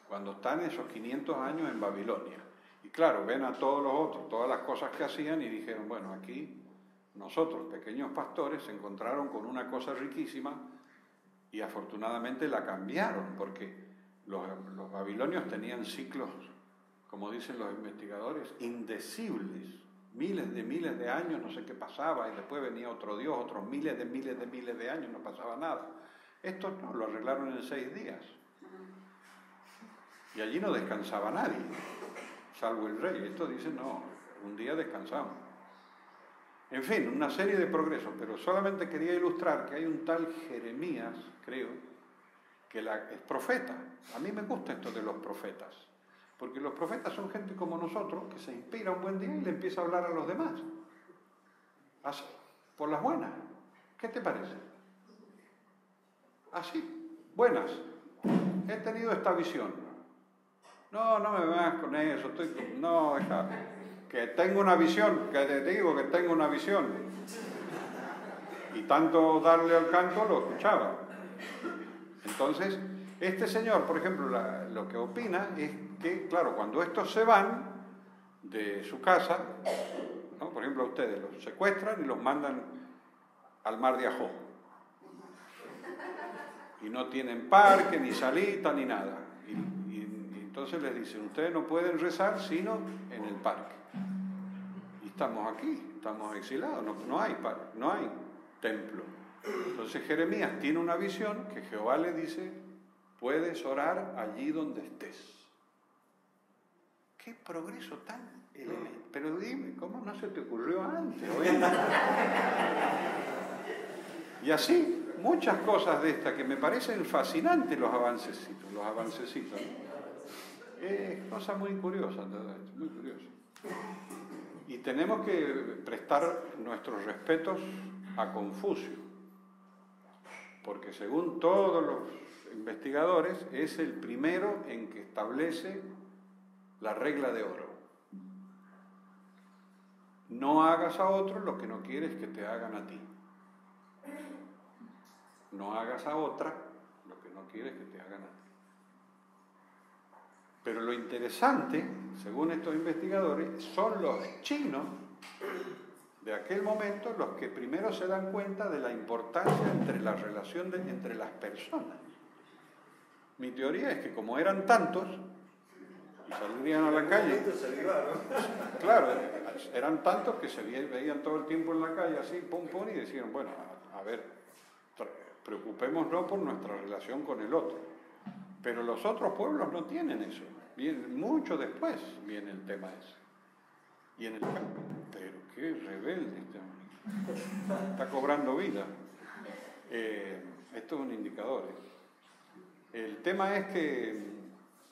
cuando están esos 500 años en Babilonia. Y claro, ven a todos los otros, todas las cosas que hacían y dijeron, bueno, aquí nosotros, pequeños pastores, se encontraron con una cosa riquísima y afortunadamente la cambiaron, porque los babilonios tenían ciclos, como dicen los investigadores, indecibles, miles de años, no sé qué pasaba, y después venía otro dios, otros miles de años, no pasaba nada. Esto no, lo arreglaron en 6 días. Y allí no descansaba nadie, salvo el rey. Esto dice, no, un día descansamos. En fin, una serie de progresos, pero solamente quería ilustrar que hay un tal Jeremías, creo, que es profeta. A mí me gusta esto de los profetas, porque los profetas son gente como nosotros que se inspira un buen día y le empieza a hablar a los demás. Así, por las buenas. ¿Qué te parece? Así, buenas. He tenido esta visión. No, no me vas con eso. No, que tengo una visión, que te digo que tengo una visión. Y tanto darle al canto lo escuchaba. Entonces, este señor, por ejemplo, lo que opina es que, claro, cuando estos se van de su casa, ¿no? Por ejemplo, a ustedes los secuestran y los mandan al mar de Ajó. Y no tienen parque, ni salita, ni nada. Y entonces les dicen, ustedes no pueden rezar sino en el parque. Y estamos aquí, estamos exilados, no hay parque, no hay templo. Entonces Jeremías tiene una visión que Jehová le dice, puedes orar allí donde estés. ¡Qué progreso tan elemental! Pero dime, ¿cómo no se te ocurrió antes? Y así, muchas cosas de estas que me parecen fascinantes los avancecitos, ¿no? Es cosa muy curiosa, muy curiosa. Y tenemos que prestar nuestros respetos a Confucio, porque según todos los investigadores es el primero en que establece la regla de oro. No hagas a otros lo que no quieres que te hagan a ti. No hagas a otra lo que no quieres que te hagan a ti. Pero lo interesante, según estos investigadores, son los chinos de aquel momento los que primero se dan cuenta de la importancia entre la relación entre las personas. Mi teoría es que como eran tantos, y saldrían a la calle, claro, eran tantos que se veían todo el tiempo en la calle así, pum, pum, y decían, bueno, a ver, preocupémonos por nuestra relación con el otro. Pero los otros pueblos no tienen eso. Mucho después viene el tema ese. Y en el campo, pero qué rebelde este hombre. Está cobrando vida. Esto es un indicador. El tema es que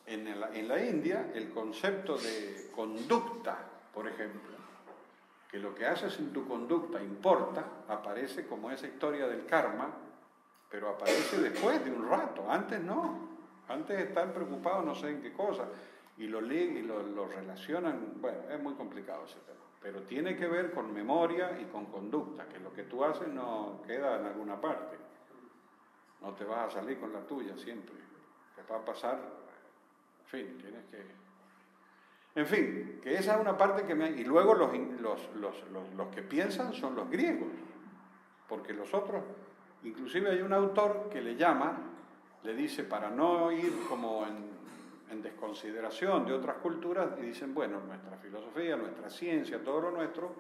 en la India el concepto de conducta, por ejemplo, que lo que haces en tu conducta importa, aparece como esa historia del karma, pero aparece después de un rato. Antes no. Antes están preocupados no sé en qué cosa, y lo relacionan, bueno, es muy complicado ese tema, pero tiene que ver con memoria y con conducta, que lo que tú haces no queda en alguna parte, no te vas a salir con la tuya siempre, te va a pasar, en fin, tienes que... En fin, que esa es una parte que y luego los que piensan son los griegos, porque los otros, inclusive hay un autor que le dice, para no ir como en desconsideración de otras culturas, y dicen, bueno, nuestra filosofía, nuestra ciencia, todo lo nuestro,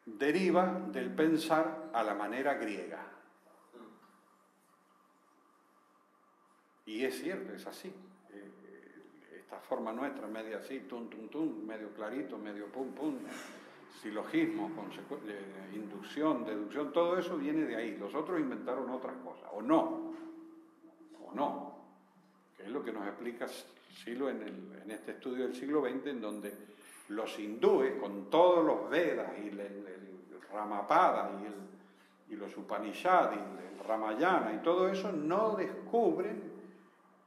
deriva del pensar a la manera griega. Y es cierto, es así. Esta forma nuestra, media así, tum, tum, tum, medio clarito, medio pum, pum, silogismo, inducción, deducción, todo eso viene de ahí. Los otros inventaron otras cosas, o no, que es lo que nos explica Silo en este estudio del siglo XX, en donde los hindúes, con todos los Vedas y el Ramapada y los Upanishad y el Ramayana y todo eso, no descubren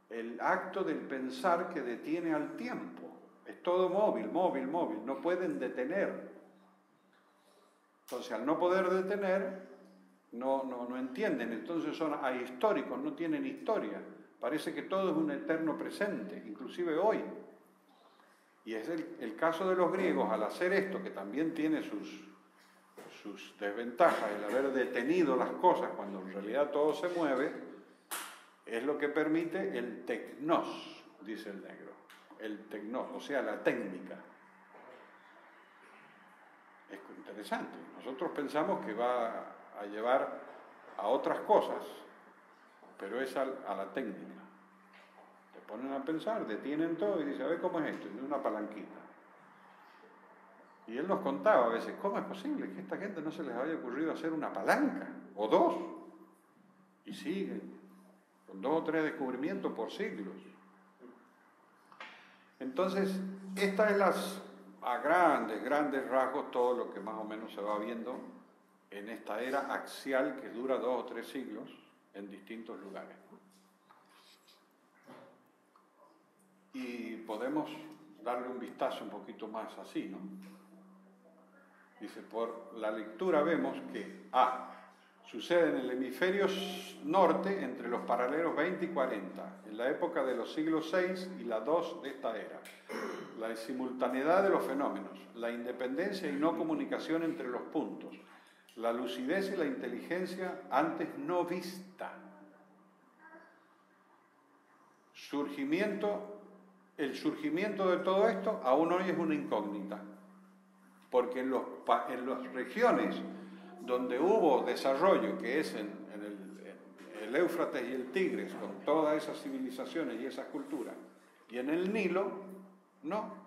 el acto del pensar que detiene al tiempo. Es todo móvil, no pueden detener. Entonces, al no poder detener, no entienden. Entonces son ahistóricos, no tienen historia. Parece que todo es un eterno presente, inclusive hoy. Y es el caso de los griegos, al hacer esto, que también tiene sus desventajas, el haber detenido las cosas cuando en realidad todo se mueve, es lo que permite el teknos, dice el negro. El teknos, o sea, la técnica. Es interesante. Nosotros pensamos que va a llevar a otras cosas, pero es a la técnica. Te ponen a pensar, detienen todo y dicen, a ver cómo es esto, y una palanquita. Y él nos contaba a veces, ¿cómo es posible que a esta gente no se les haya ocurrido hacer una palanca? o 2, y siguen, con 2 o 3 descubrimientos por siglos. Entonces, esta es a grandes rasgos, todo lo que más o menos se va viendo en esta era axial que dura 2 o 3 siglos en distintos lugares. Y podemos darle un vistazo un poquito más así, ¿no? Dice, por la lectura vemos que sucede en el hemisferio norte entre los paralelos 20 y 40, en la época de los siglos 6 y la 2 de esta era. La simultaneidad de los fenómenos, la independencia y no comunicación entre los puntos, la lucidez y la inteligencia antes no vista. El surgimiento de todo esto aún hoy es una incógnita, porque en las regiones donde hubo desarrollo, que es en el Éufrates y el Tigris, con todas esas civilizaciones y esas culturas, y en el Nilo, no.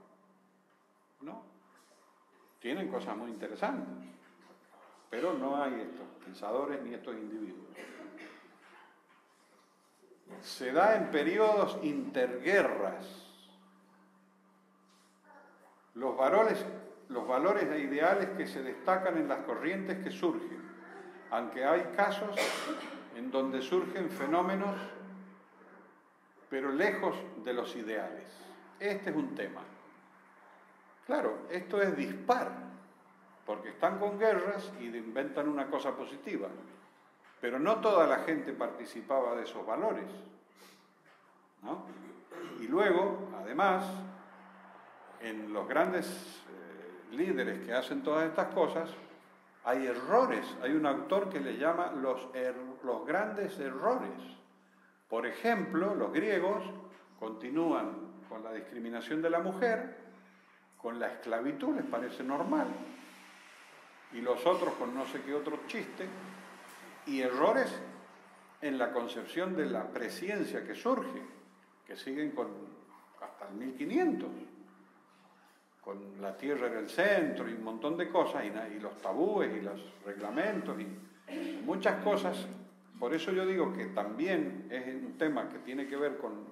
Tienen cosas muy interesantes, pero no hay estos pensadores ni estos individuos. Se da en periodos interguerras. Los valores e ideales que se destacan en las corrientes que surgen, aunque hay casos en donde surgen fenómenos, pero lejos de los ideales. Este es un tema. Claro, esto es dispar, porque están con guerras y inventan una cosa positiva, pero no toda la gente participaba de esos valores, ¿no? Y luego, además, en los grandes líderes que hacen todas estas cosas, hay errores. Hay un autor que le llama los grandes errores. Por ejemplo, los griegos continúan con la discriminación de la mujer, con la esclavitud, les parece normal, y los otros con no sé qué otro chiste, y errores en la concepción de la presciencia que surge, que siguen hasta el 1500. Con la tierra en el centro y un montón de cosas, y los tabúes y los reglamentos y muchas cosas. Por eso yo digo que también es un tema que tiene que ver con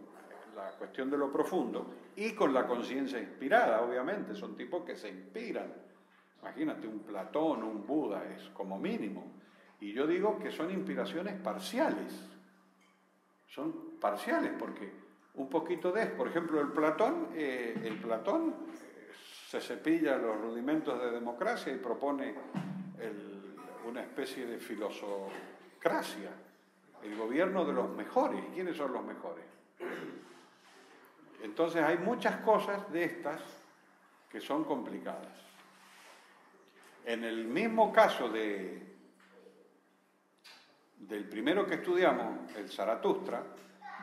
la cuestión de lo profundo y con la conciencia inspirada, obviamente. Son tipos que se inspiran. Imagínate, un Platón o un Buda es como mínimo. Y yo digo que son inspiraciones parciales. Son parciales porque un poquito por ejemplo, el Platón se cepilla los rudimentos de democracia y propone una especie de filosocracia, el gobierno de los mejores. ¿Quiénes son los mejores? Entonces hay muchas cosas de estas que son complicadas. En el mismo caso del primero que estudiamos, el Zaratustra,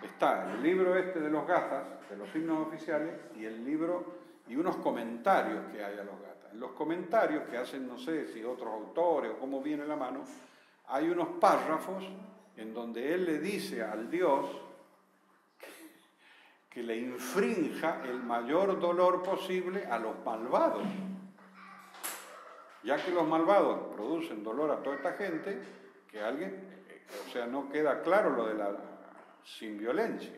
está el libro de los gathas, de los signos oficiales, y el libro y unos comentarios que hay a los gathas. En los comentarios que hacen, no sé si otros autores o cómo viene la mano, hay unos párrafos en donde él le dice al dios que le infrinja el mayor dolor posible a los malvados. Ya que los malvados producen dolor a toda esta gente, que no queda claro lo de la sin violencia.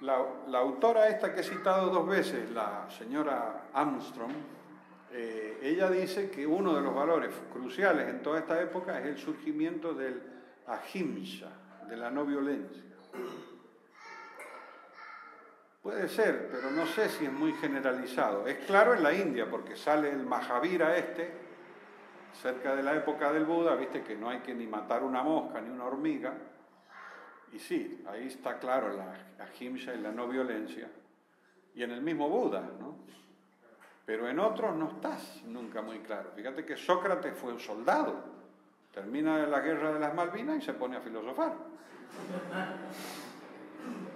La autora esta que he citado 2 veces, la señora Armstrong, ella dice que uno de los valores cruciales en toda esta época es el surgimiento del ahimsa, de la no violencia. Puede ser, pero no sé si es muy generalizado. Es claro en la India, porque sale el Mahavira cerca de la época del Buda, viste que no hay que ni matar una mosca ni una hormiga. Y sí, ahí está claro la ahimsa y la no violencia. Y en el mismo Buda, ¿no? Pero en otros no estás nunca muy claro. Fíjate que Sócrates fue un soldado. Termina la guerra de las Malvinas y se pone a filosofar.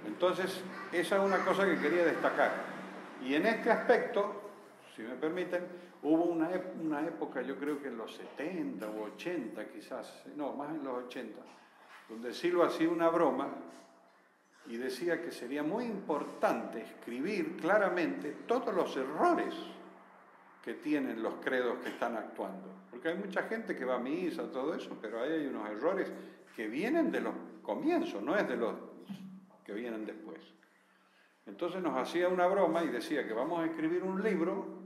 Entonces, esa es una cosa que quería destacar. Y en este aspecto, si me permiten, hubo una época, yo creo que en los 70 o 80 quizás, no, más en los 80, donde Silva hacía una broma y decía que sería muy importante escribir claramente todos los errores que tienen los credos que están actuando. Porque hay mucha gente que va a misa, todo eso, pero ahí hay unos errores que vienen de los comienzos, no es de los que vienen después. Entonces nos hacía una broma y decía que vamos a escribir un libro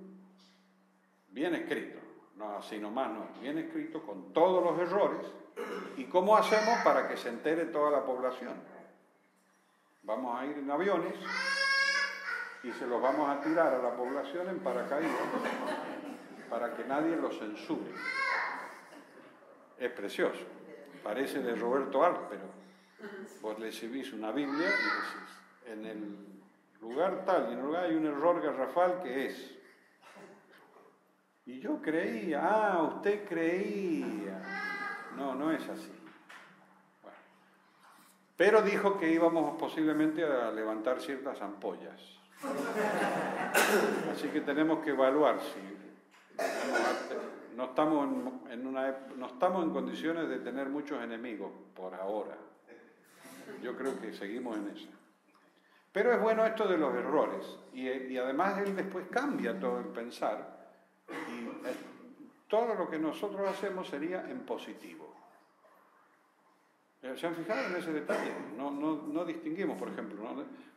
bien escrito, no así nomás, no, bien escrito con todos los errores y cómo hacemos para que se entere toda la población. Vamos a ir en aviones y se los vamos a tirar a la población en paracaídas para que nadie los censure. Es precioso, parece de Roberto Arlt, pero vos le exhibís una Biblia y decís, en el lugar tal y en el lugar hay un error garrafal que es. Y yo creía, usted creía. No, no es así. Bueno. Pero dijo que íbamos posiblemente a levantar ciertas ampollas. Así que tenemos que evaluar si no estamos en condiciones de tener muchos enemigos por ahora. Yo creo que seguimos en eso. Pero es bueno esto de los errores y además él después cambia todo el pensar y todo lo que nosotros hacemos sería en positivo. ¿Se han fijado en ese detalle? No distinguimos, por ejemplo,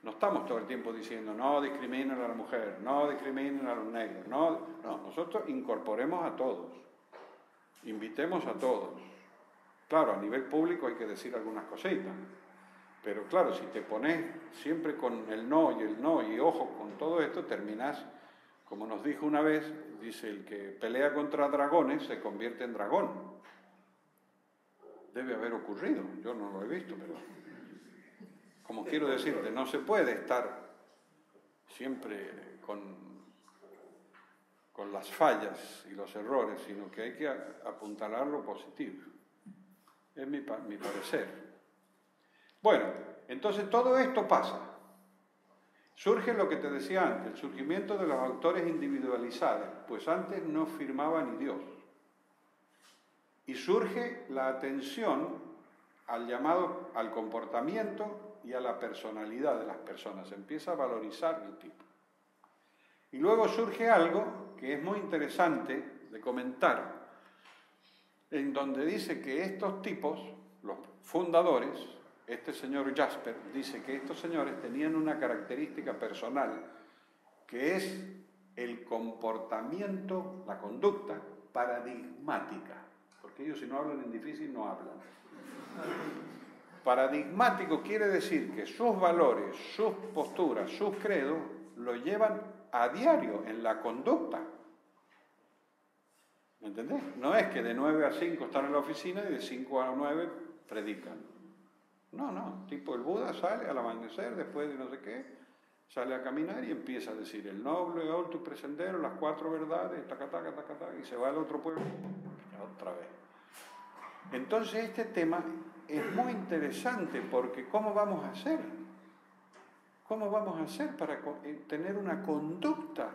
no estamos todo el tiempo diciendo no discriminen a la mujer, no discriminen a los negros, no, nosotros incorporemos a todos, invitemos a todos. Claro, a nivel público hay que decir algunas cositas, pero claro, si te pones siempre con el no y ojo con todo esto, terminás, como nos dijo una vez, dice el que pelea contra dragones se convierte en dragón. Debe haber ocurrido, yo no lo he visto, pero como quiero decirte, no se puede estar siempre con las fallas y los errores, sino que hay que apuntalar lo positivo. Es mi parecer. Bueno, entonces todo esto pasa. Surge lo que te decía antes, el surgimiento de los autores individualizados, pues antes no firmaba ni Dios. Y surge la atención al comportamiento y a la personalidad de las personas. Se empieza a valorizar el tipo. Y luego surge algo que es muy interesante de comentar, en donde dice que estos tipos, los fundadores, este señor Jasper, dice que estos señores tenían una característica personal, que es el comportamiento, la conducta paradigmática. Porque ellos si no hablan en difícil no hablan. Paradigmático quiere decir que sus valores, sus posturas, sus credos lo llevan a diario en la conducta. ¿Me entendés? No es que de 9 a 5 están en la oficina y de 5 a 9 predican. No, tipo el Buda sale al amanecer después de no sé qué, sale a caminar y empieza a decir el noble y alto y presendero, las 4 verdades, y se va al otro pueblo otra vez. Entonces este tema es muy interesante porque ¿cómo vamos a hacer? ¿Cómo vamos a hacer para tener una conducta?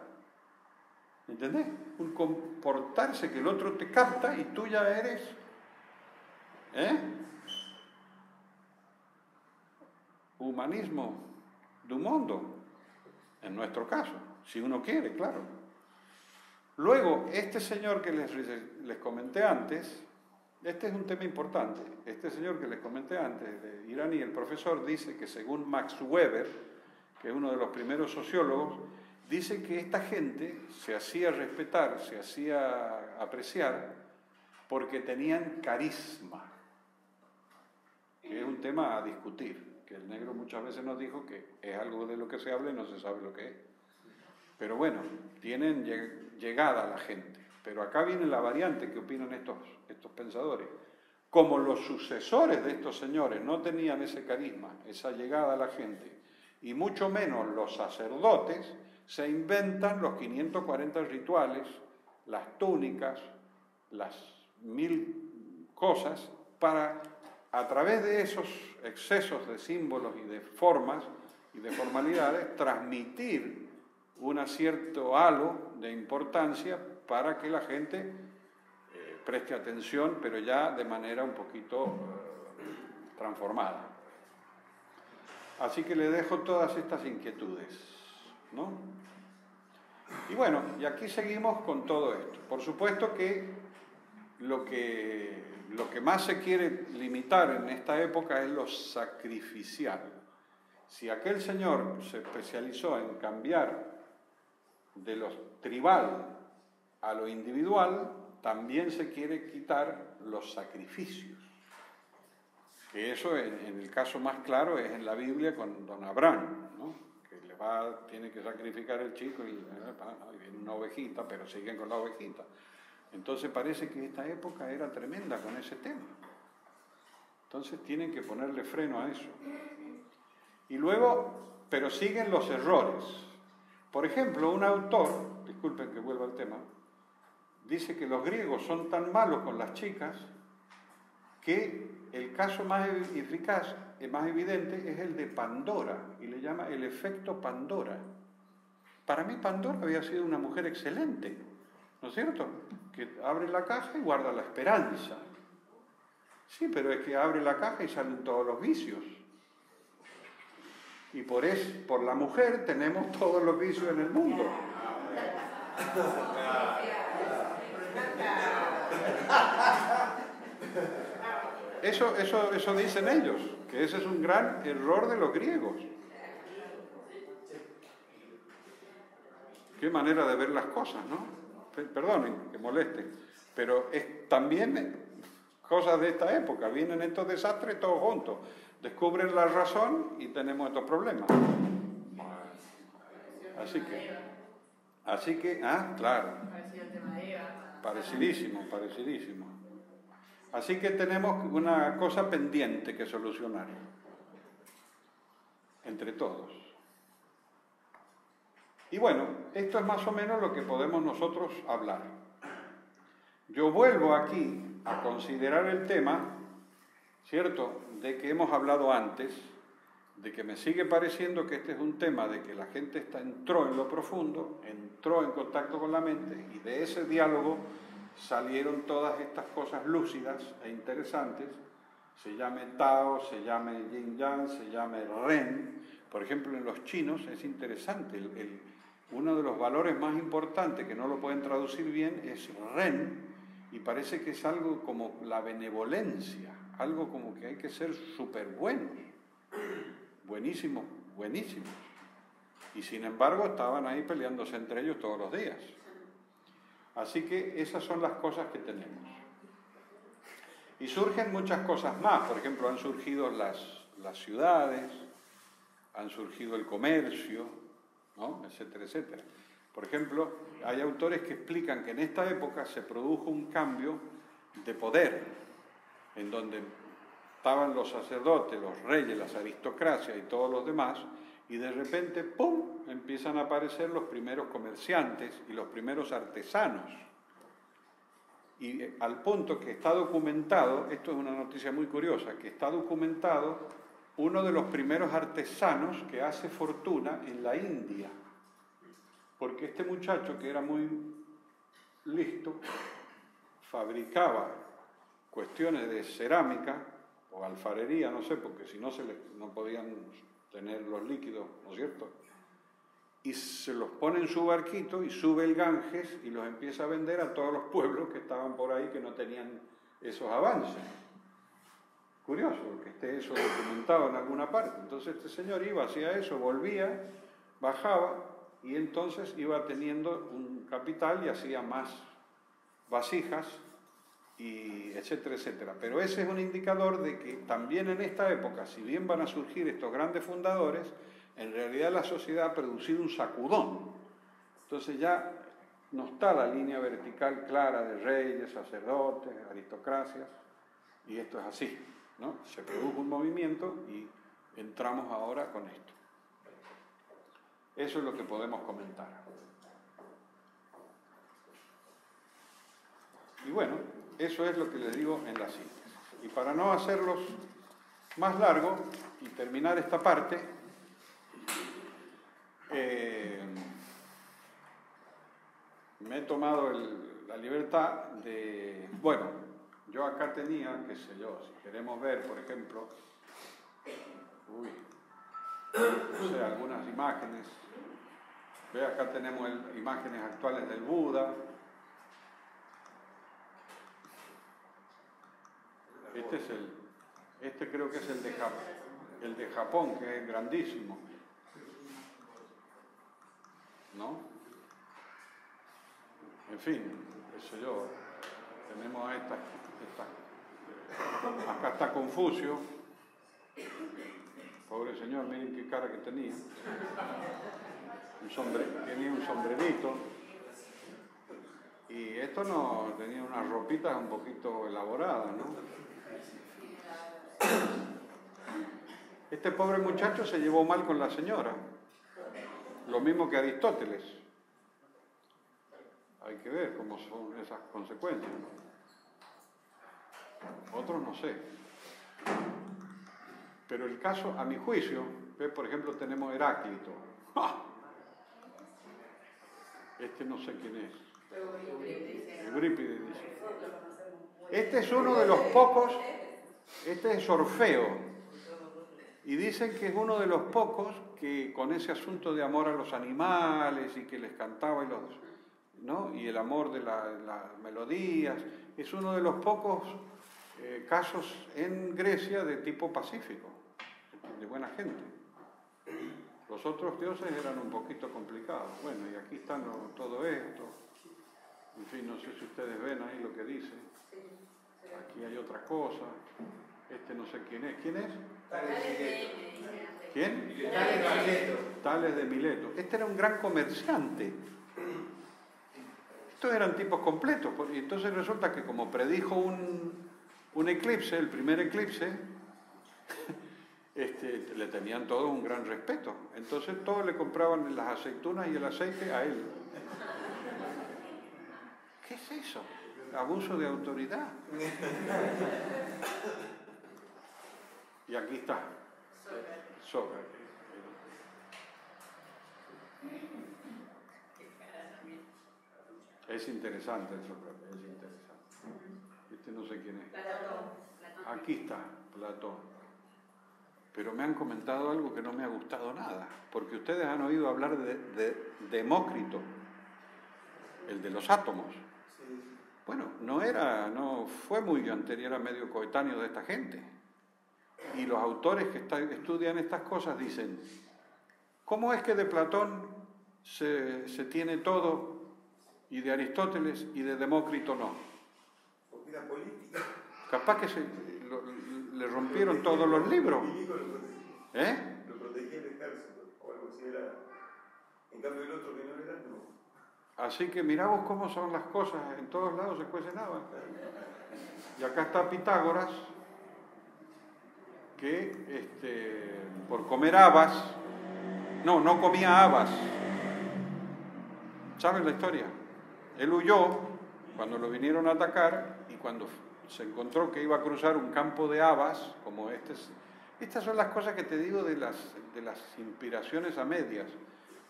¿Entendés? Un comportarse que el otro te capta y tú ya eres humanismo del mundo, en nuestro caso, si uno quiere, claro. Luego, este señor que les comenté antes, este es un tema importante, este señor que les comenté antes, de iraní, el profesor, dice que según Max Weber, que es uno de los primeros sociólogos, dice que esta gente se hacía respetar, se hacía apreciar, porque tenían carisma, que es un tema a discutir, que el negro muchas veces nos dijo que es algo de lo que se habla y no se sabe lo que es. Pero bueno, tienen llegada a la gente. Pero acá viene la variante que opinan estos pensadores. Como los sucesores de estos señores no tenían ese carisma, esa llegada a la gente, y mucho menos los sacerdotes, se inventan los 540 rituales, las túnicas, las 1000 cosas, para, a través de esos excesos de símbolos y de formas y de formalidades, transmitir un cierto halo de importancia para que la gente preste atención, pero ya de manera un poquito transformada. Así que le dejo todas estas inquietudes, ¿no? Y bueno, y aquí seguimos con todo esto. Por supuesto que lo que más se quiere limitar en esta época es lo sacrificial. Si aquel señor se especializó en cambiar de lo tribal a lo individual, también se quiere quitar los sacrificios. Que eso, en el caso más claro, es en la Biblia con don Abraham, ¿no? Que tiene que sacrificar el chico y viene una ovejita, pero siguen con la ovejita. Entonces parece que esta época era tremenda con ese tema. Entonces tienen que ponerle freno a eso. Y luego, pero siguen los errores. Por ejemplo, un autor, disculpen que vuelva al tema, dice que los griegos son tan malos con las chicas que el caso más eficaz y más evidente es el de Pandora, y le llama el efecto Pandora. Para mí Pandora había sido una mujer excelente, ¿no es cierto? Que abre la caja y guarda la esperanza. Sí, pero es que abre la caja y salen todos los vicios. Y por la mujer tenemos todos los vicios en el mundo. Eso dicen ellos, que ese es un gran error de los griegos. Qué manera de ver las cosas, ¿no? Perdonen que moleste, pero es también cosas de esta época. Vienen estos desastres todos juntos, descubren la razón y tenemos estos problemas. Así que, claro, parecidísimo. Así que tenemos una cosa pendiente que solucionar entre todos. Y bueno, esto es más o menos lo que podemos nosotros hablar. Yo vuelvo aquí a considerar el tema, ¿cierto?, de que hemos hablado antes, de que me sigue pareciendo que este es un tema de que la gente entró en lo profundo, entró en contacto con la mente, y de ese diálogo salieron todas estas cosas lúcidas e interesantes, se llame Tao, se llame Yin Yang, se llame Ren. Por ejemplo, en los chinos es interesante, uno de los valores más importantes que no lo pueden traducir bien es Ren, y parece que es algo como la benevolencia, algo como que hay que ser súper buenos, buenísimos, y sin embargo estaban ahí peleándose entre ellos todos los días. Así que esas son las cosas que tenemos. Y surgen muchas cosas más. Por ejemplo, han surgido las ciudades, han surgido el comercio, ¿no?, etcétera, etcétera. Por ejemplo, hay autores que explican que en esta época se produjo un cambio de poder, en donde estaban los sacerdotes, los reyes, las aristocracias y todos los demás, y de repente, ¡pum!, empiezan a aparecer los primeros comerciantes y los primeros artesanos. Y al punto que está documentado, esto es una noticia muy curiosa, que está documentado uno de los primeros artesanos que hace fortuna en la India. Porque este muchacho, que era muy listo, fabricaba cuestiones de cerámica o alfarería, no sé, porque si no no podían tener los líquidos, ¿no es cierto? Y se los pone en su barquito y sube el Ganges y los empieza a vender a todos los pueblos que estaban por ahí que no tenían esos avances. Curioso que esté eso documentado en alguna parte. Entonces este señor iba, hacía eso, volvía, bajaba y entonces iba teniendo un capital y hacía más vasijas y etcétera, etcétera. Pero ese es un indicador de que también en esta época, si bien van a surgir estos grandes fundadores, en realidad la sociedad ha producido un sacudón. Entonces ya no está la línea vertical clara de reyes, sacerdotes, aristocracias, y esto es así, ¿no? Se produjo un movimiento y entramos ahora con esto. Eso es lo que podemos comentar. Y bueno, eso es lo que les digo en la síntesis. Y para no hacerlos más largo y terminar esta parte, me he tomado la libertad de... Bueno, yo acá tenía, qué sé yo, si queremos ver, por ejemplo, no sé, algunas imágenes Ve, acá tenemos imágenes actuales del Buda. Este creo que es el de Japón, que es grandísimo, ¿no? En fin, qué sé yo, tenemos esta. Acá está Confucio, pobre señor, miren qué cara que tenía, tenía un sombrerito, y esto no, tenía unas ropitas un poquito elaboradas, ¿no? Este pobre muchacho se llevó mal con la señora, lo mismo que Aristóteles. Hay que ver cómo son esas consecuencias, ¿no? Otros no sé. Pero el caso, a mi juicio, por ejemplo, tenemos Heráclito. ¡Ah! Este no sé quién es. Eurípides dice. Este es uno de los pocos, este es Orfeo. Y dicen que es uno de los pocos que con ese asunto de amor a los animales y que les cantaba ¿no? Y el amor de las melodías, es uno de los pocos casos en Grecia de tipo pacífico, de buena gente. Los otros dioses eran un poquito complicados. Bueno, y aquí está todo esto. En fin, no sé si ustedes ven ahí lo que dice. Aquí hay otra cosa. Este no sé quién es. ¿Quién es? Tales de Mileto. ¿Quién? Tales de Mileto. Tales de Mileto. Este era un gran comerciante. Estos eran tipos completos. Y entonces resulta que como predijo un eclipse, el primer eclipse, le tenían todos un gran respeto. Entonces todos le compraban las aceitunas y el aceite a él. ¿Qué es eso? Abuso de autoridad. Y aquí está. Sócrates. Es interesante el Sócrates, es interesante. No sé quién es. Platón. Aquí está, Platón. Pero me han comentado algo que no me ha gustado nada, porque ustedes han oído hablar de Demócrito, el de los átomos. Bueno, no fue muy anterior a medio coetáneo de esta gente. Y los autores que estudian estas cosas dicen, ¿cómo es que de Platón se tiene todo y de Aristóteles y de Demócrito no? Porque era política. Capaz que le rompieron todos los libros. ¿Eh? Lo protegía el ejército, o algo así era. En cambio el otro que no era, no. Así que mirá vos cómo son las cosas, en todos lados se cuecen habas. Y acá está Pitágoras, que por comer habas, no comía habas. ¿Saben la historia? Él huyó cuando lo vinieron a atacar y cuando se encontró que iba a cruzar un campo de habas, como estas son las cosas que te digo de las inspiraciones a medias.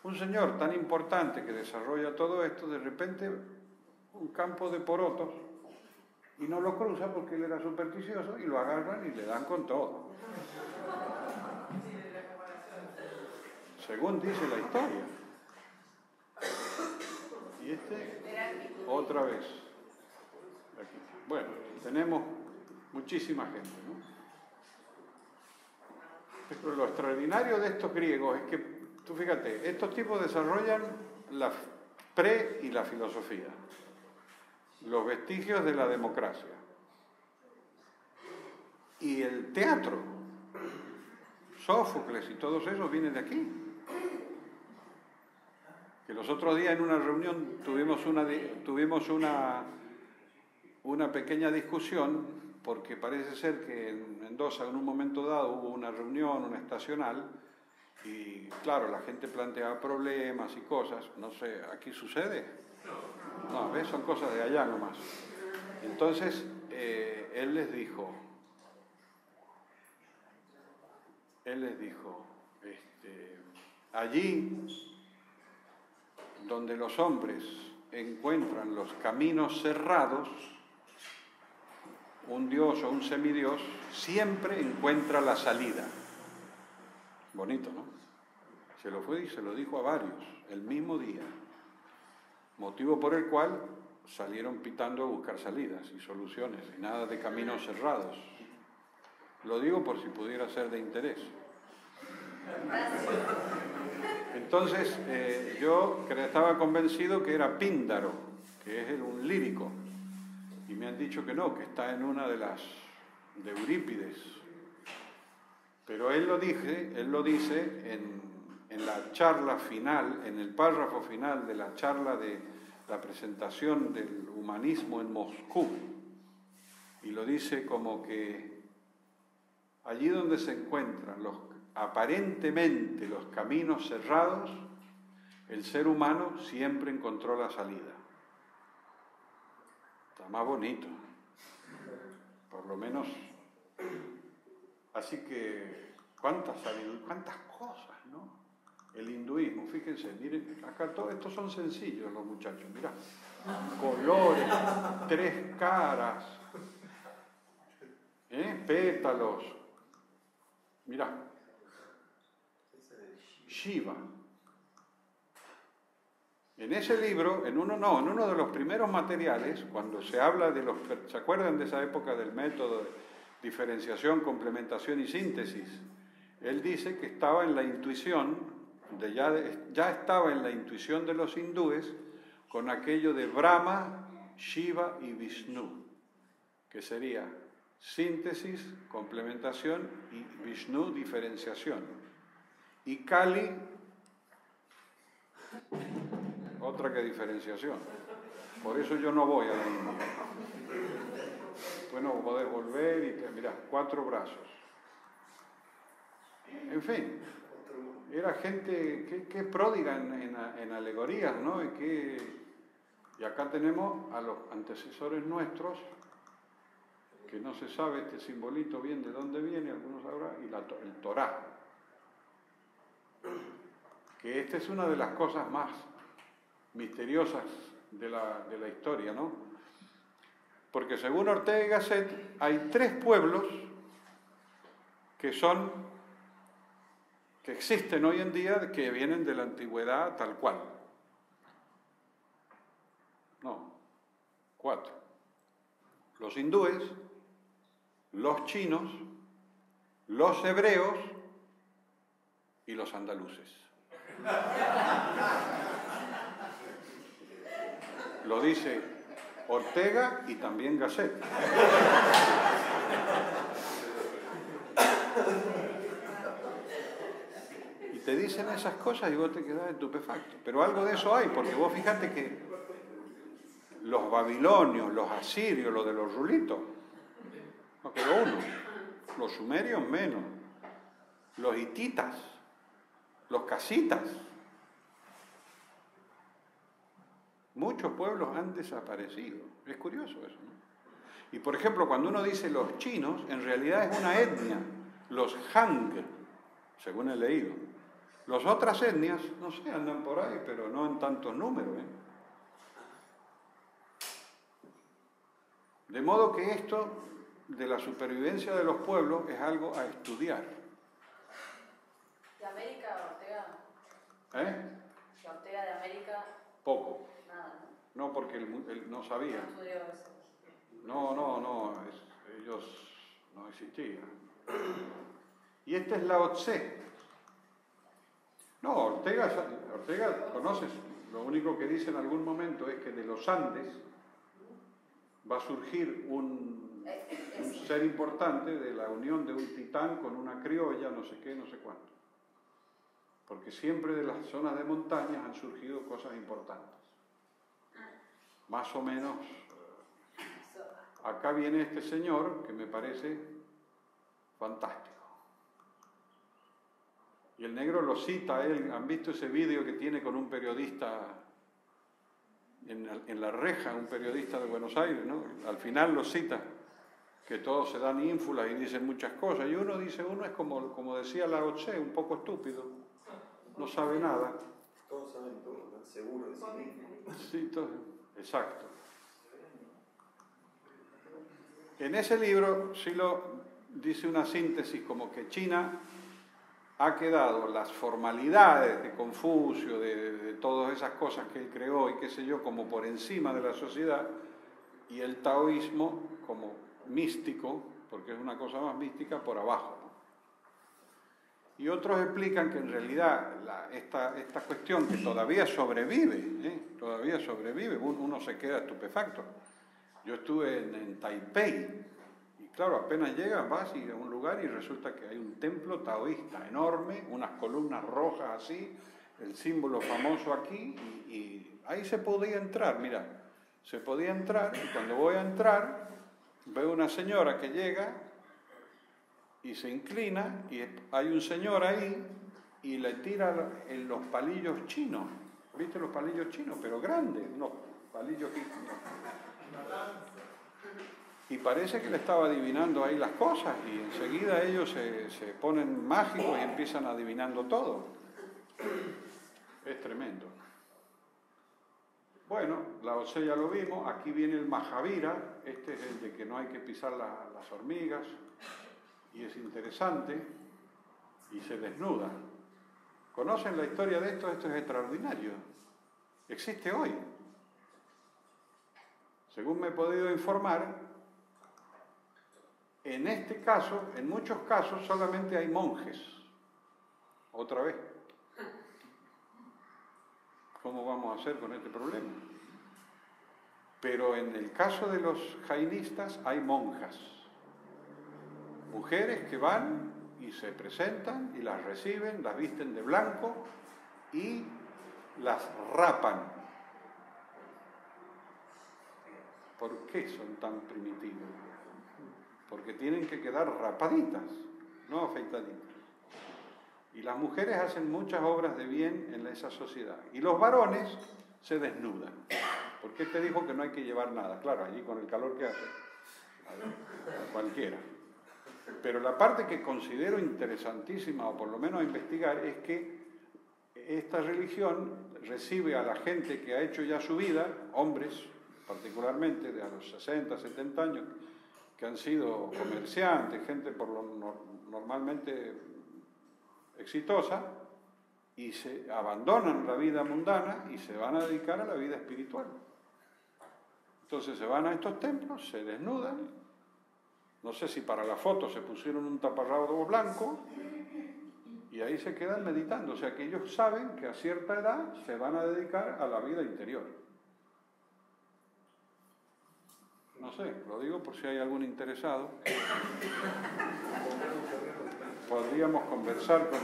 Un señor tan importante que desarrolla todo esto, de repente un campo de porotos, y no lo cruza porque él era supersticioso, y lo agarran y le dan con todo. Según dice la historia. Y otra vez. Aquí. Bueno, tenemos muchísima gente, ¿no? Pero lo extraordinario de estos griegos es que, tú fíjate, estos tipos desarrollan la y la filosofía, los vestigios de la democracia y el teatro. Sófocles y todos esos vienen de aquí. Que los otros días en una reunión tuvimos una pequeña discusión, porque parece ser que en Mendoza en un momento dado hubo una reunión, una estacional, y claro, la gente planteaba problemas y cosas. No sé, ¿aquí sucede? No, ¿ves? Son cosas de allá nomás. Entonces, él les dijo, allí donde los hombres encuentran los caminos cerrados, un dios o un semidios siempre encuentra la salida. Bonito, ¿no? Se lo fue y se lo dijo a varios, el mismo día. Motivo por el cual salieron pitando a buscar salidas y soluciones, y nada de caminos cerrados. Lo digo por si pudiera ser de interés. Entonces, yo estaba convencido que era Píndaro, que es un lírico, y me han dicho que no, que está en una de las de Eurípides. Pero él lo dice en la charla final, en el párrafo final de la charla de la presentación del humanismo en Moscú, y lo dice como que allí donde se encuentran aparentemente los caminos cerrados, el ser humano siempre encontró la salida. Está más bonito, por lo menos. Así que, cuántas cosas, ¿no? El hinduismo, fíjense, miren, acá todos estos son sencillos los muchachos, mirá. Colores, 3 caras, pétalos, mirá. Shiva. En ese libro, en uno de los primeros materiales, cuando se habla de ¿se acuerdan de esa época del método de diferenciación, complementación y síntesis? Él dice que estaba en la intuición, ya estaba en la intuición de los hindúes con aquello de Brahma, Shiva y Vishnu, que sería síntesis, complementación y Vishnu, diferenciación. Y Kali, otra que diferenciación. Por eso yo no voy a la India. Después no podés volver y mirá, 4 brazos. En fin, era gente que pródiga en alegorías, ¿no? Y acá tenemos a los antecesores nuestros, que no se sabe este simbolito bien de dónde viene, algunos sabrán, y el Torá. Que esta es una de las cosas más misteriosas de la historia, ¿no? Porque según Ortega y Gasset, hay 3 pueblos que existen hoy en día, que vienen de la antigüedad tal cual. No, 4. Los hindúes, los chinos, los hebreos y los andaluces. Lo dice Ortega y también Gasset. Y te dicen esas cosas y vos te quedás estupefacto. Pero algo de eso hay, porque vos fíjate que los babilonios, los asirios, los de los rulitos, no quedó uno. Los sumerios menos. Los hititas, los casitas. Muchos pueblos han desaparecido. Es curioso eso, ¿no? Y por ejemplo, cuando uno dice los chinos, en realidad es una etnia, los Han, según he leído. Las otras etnias, no sé, andan por ahí, pero no en tantos números, ¿eh? De modo que esto de la supervivencia de los pueblos es algo a estudiar. ¿De América, Ortega? ¿Eh? ¿De Ortega de América? Poco. Nada, ¿no? No, porque él no sabía. No estudió eso. No, ellos no existían. Y esta es Lao Tse. No, Ortega, conoces, lo único que dice en algún momento es que de los Andes va a surgir un ser importante de la unión de un titán con una criolla, no sé qué, no sé cuánto. Porque siempre de las zonas de montañas han surgido cosas importantes. Más o menos, acá viene este señor que me parece fantástico. Y el negro lo cita a él. ¿Han visto ese vídeo que tiene con un periodista en la reja, un periodista de Buenos Aires, ¿no? Al final lo cita, que todos se dan ínfulas y dicen muchas cosas. Y uno dice, uno es como decía Lao Tse, un poco estúpido, no sabe nada. Todos saben todo, están seguros de sí mismos. Sí, todo, exacto. En ese libro sí lo dice una síntesis como que China ha quedado las formalidades de Confucio, de todas esas cosas que él creó y qué sé yo, como por encima de la sociedad, y el taoísmo como místico, porque es una cosa más mística, por abajo. Y otros explican que en realidad esta cuestión que todavía sobrevive, uno se queda estupefacto. Yo estuve en Taipei, y claro, apenas llegas, vas a un lugar y resulta que hay un templo taoísta enorme, unas columnas rojas así, el símbolo famoso aquí, y ahí se podía entrar, mira, se podía entrar, y cuando voy a entrar, veo una señora que llega y se inclina, y hay un señor ahí, y le tira en los palillos chinos, ¿viste los palillos chinos? Pero grandes, unos palillos que... Y parece que le estaba adivinando ahí las cosas, y enseguida ellos se ponen mágicos y empiezan adivinando todo. Es tremendo. Bueno, Lao Tse ya lo vimos, aquí viene el Mahavira, este es el de que no hay que pisar las hormigas, y es interesante, y se desnuda. ¿Conocen la historia de esto? Esto es extraordinario. Existe hoy. Según me he podido informar, en este caso, en muchos casos, solamente hay monjes. Otra vez. ¿Cómo vamos a hacer con este problema? Pero en el caso de los jainistas hay monjas. Mujeres que van y se presentan y las reciben, las visten de blanco y las rapan. ¿Por qué son tan primitivos? Porque tienen que quedar rapaditas, no afeitaditas. Y las mujeres hacen muchas obras de bien en esa sociedad. Y los varones se desnudan. ¿Por qué te dijo que no hay que llevar nada? Claro, allí con el calor que hace, a cualquiera. Pero la parte que considero interesantísima, o por lo menos a investigar, es que esta religión recibe a la gente que ha hecho ya su vida, hombres particularmente, de a los 60, 70 años, que han sido comerciantes, gente por lo normalmente exitosa, y se abandonan la vida mundana y se van a dedicar a la vida espiritual. Entonces se van a estos templos, se desnudan, no sé si para la foto se pusieron un taparrabo blanco, y ahí se quedan meditando. O sea que ellos saben que a cierta edad se van a dedicar a la vida interior. No sé, lo digo por si hay algún interesado. Podríamos conversar con...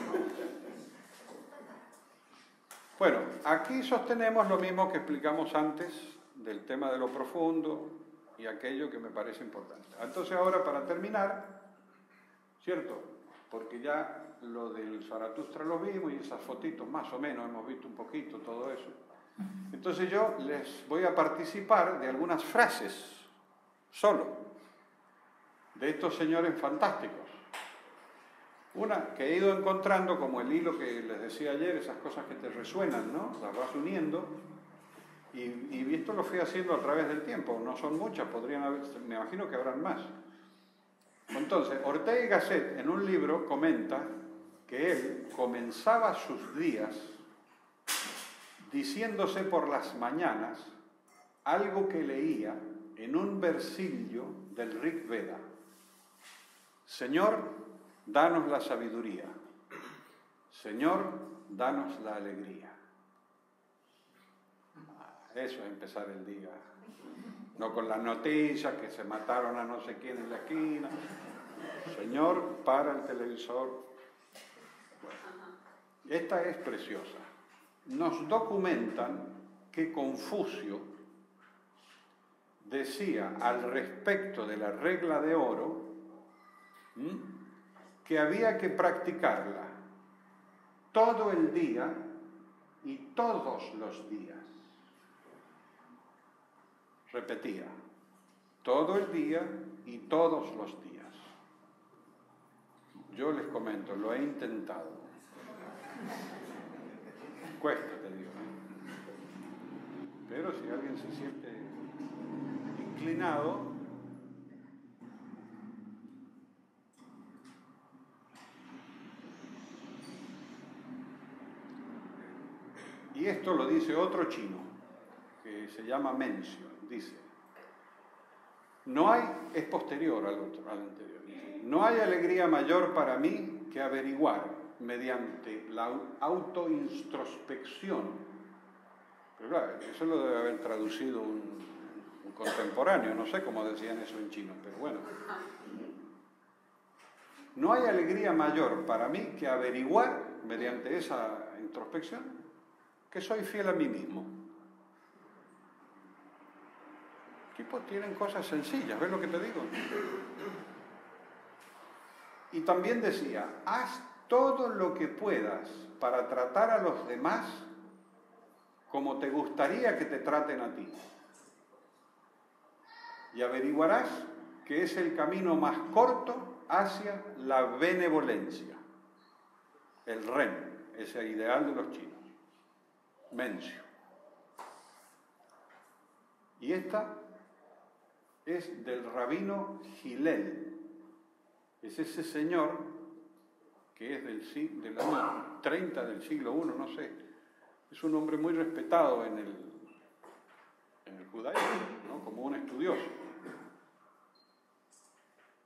Bueno, aquí sostenemos lo mismo que explicamos antes del tema de lo profundo y aquello que me parece importante. Entonces ahora, para terminar, ¿cierto? Porque ya lo del Zaratustra lo vimos y esas fotitos más o menos hemos visto un poquito todo eso. Entonces yo les voy a participar de algunas frases solo de estos señores fantásticos. Una que he ido encontrando como el hilo que les decía ayer, esas cosas que te resuenan, ¿no? Las vas uniendo, y esto lo fui haciendo a través del tiempo. No son muchas, podrían haber, me imagino que habrán más. Entonces, Ortega y Gasset en un libro comenta que él comenzaba sus días diciéndose por las mañanas algo que leía en un versillo del Rig Veda. Señor, danos la sabiduría. Señor, danos la alegría. Eso es empezar el día. No con las noticias que se mataron a no sé quién en la esquina. Señor, para el televisor. Esta es preciosa. Nos documentan que Confucio decía al respecto de la regla de oro que había que practicarla todo el día y todos los días. Repetía, todo el día y todos los días. Yo les comento, lo he intentado. Cuesta, te digo. Pero si alguien se siente inclinado, Y esto lo dice otro chino, que se llama Mencio. Dice, no hay, es posterior al anterior, dice, no hay alegría mayor para mí que averiguar mediante la autointrospección. Pero claro, eso lo debe haber traducido un contemporáneo, no sé cómo decían eso en chino, pero bueno. No hay alegría mayor para mí que averiguar, mediante esa introspección, que soy fiel a mí mismo. Tipos tienen cosas sencillas, ¿ves lo que te digo? Y también decía, haz todo lo que puedas para tratar a los demás como te gustaría que te traten a ti. Y averiguarás que es el camino más corto hacia la benevolencia, el Ren, ese ideal de los chinos, Mencio. Y esta es del rabino Hillel, es ese señor que es del año 30 del siglo I, no sé, es un hombre muy respetado en el judaísmo, ¿no? Como un estudioso.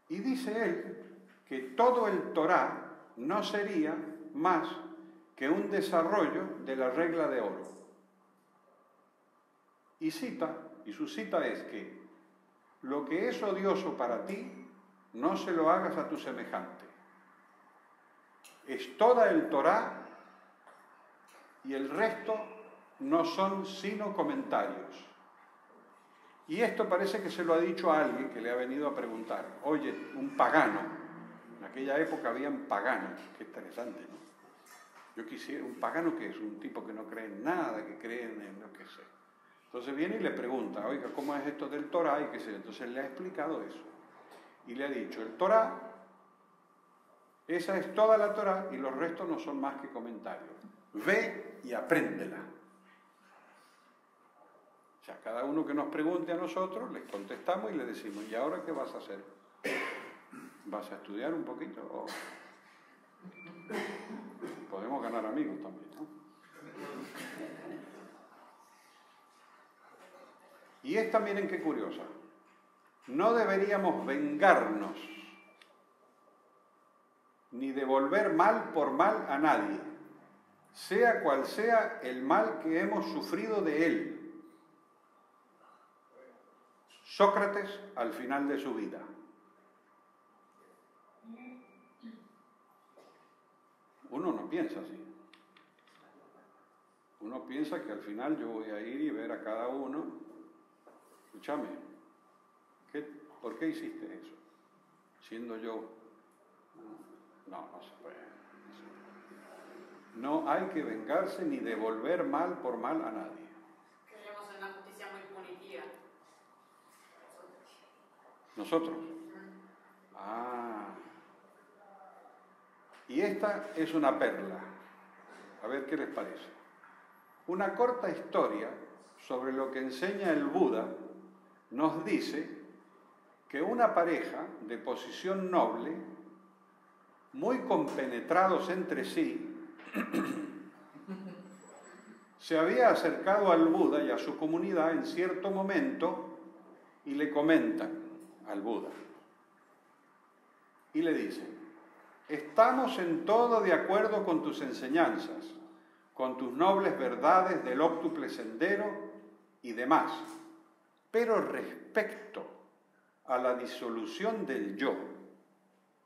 Y dice él que todo el Torá no sería más que un desarrollo de la regla de oro. Y su cita es que lo que es odioso para ti, no se lo hagas a tu semejante. Es toda el Torá y el resto no son sino comentarios. Y esto parece que se lo ha dicho a alguien que le ha venido a preguntar. Oye, un pagano. En aquella época habían paganos. Qué interesante, ¿no? Yo quisiera, un pagano que es un tipo que no cree en nada, que cree en lo que sé. Entonces viene y le pregunta, oiga, ¿cómo es esto del Torá? Y qué sé. Entonces le ha explicado eso. Y le ha dicho, el Torá, esa es toda la Torá y los restos no son más que comentarios. Ve y apréndela. O sea, cada uno que nos pregunte a nosotros, les contestamos y le decimos, ¿y ahora qué vas a hacer? ¿Vas a estudiar un poquito? ¿O podemos ganar amigos también, ¿no? Y esta, miren qué curiosa. No deberíamos vengarnos ni devolver mal por mal a nadie, sea cual sea el mal que hemos sufrido de él. Sócrates al final de su vida. Uno no piensa así. Uno piensa que al final yo voy a ir y ver a cada uno. Escúchame, ¿por qué hiciste eso? Siendo yo... No se puede. No hay que vengarse ni devolver mal por mal a nadie. Creemos en una justicia muy punitiva. ¿Nosotros? Ah. Y esta es una perla. A ver qué les parece. Una corta historia sobre lo que enseña el Buda nos dice que una pareja de posición noble, muy compenetrados entre sí, se había acercado al Buda y a su comunidad en cierto momento y le comentan al Buda y le dicen: estamos en todo de acuerdo con tus enseñanzas, con tus nobles verdades del óctuple sendero y demás, pero respecto a la disolución del yo,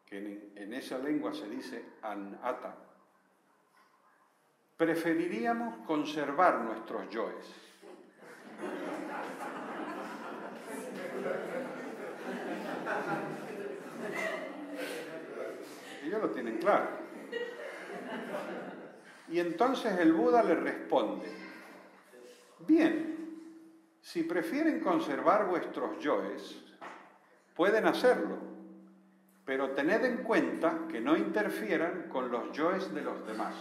que en esa lengua se dice anatta, preferiríamos conservar nuestros yoes. Ellos lo tienen claro. Y entonces el Buda le responde: bien, si prefieren conservar vuestros yoes, pueden hacerlo, pero tened en cuenta que no interfieran con los yoes de los demás.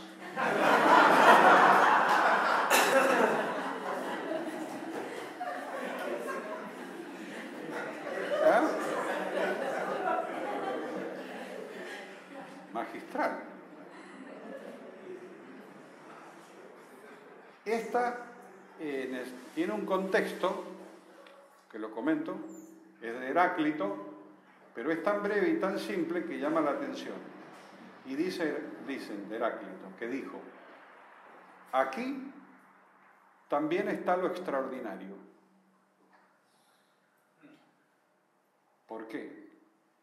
¿Eh? Magistral. Esta tiene un contexto, que lo comento, es de Heráclito, pero es tan breve y tan simple que llama la atención. Y dicen de Heráclito, que dijo, aquí también está lo extraordinario. ¿Por qué?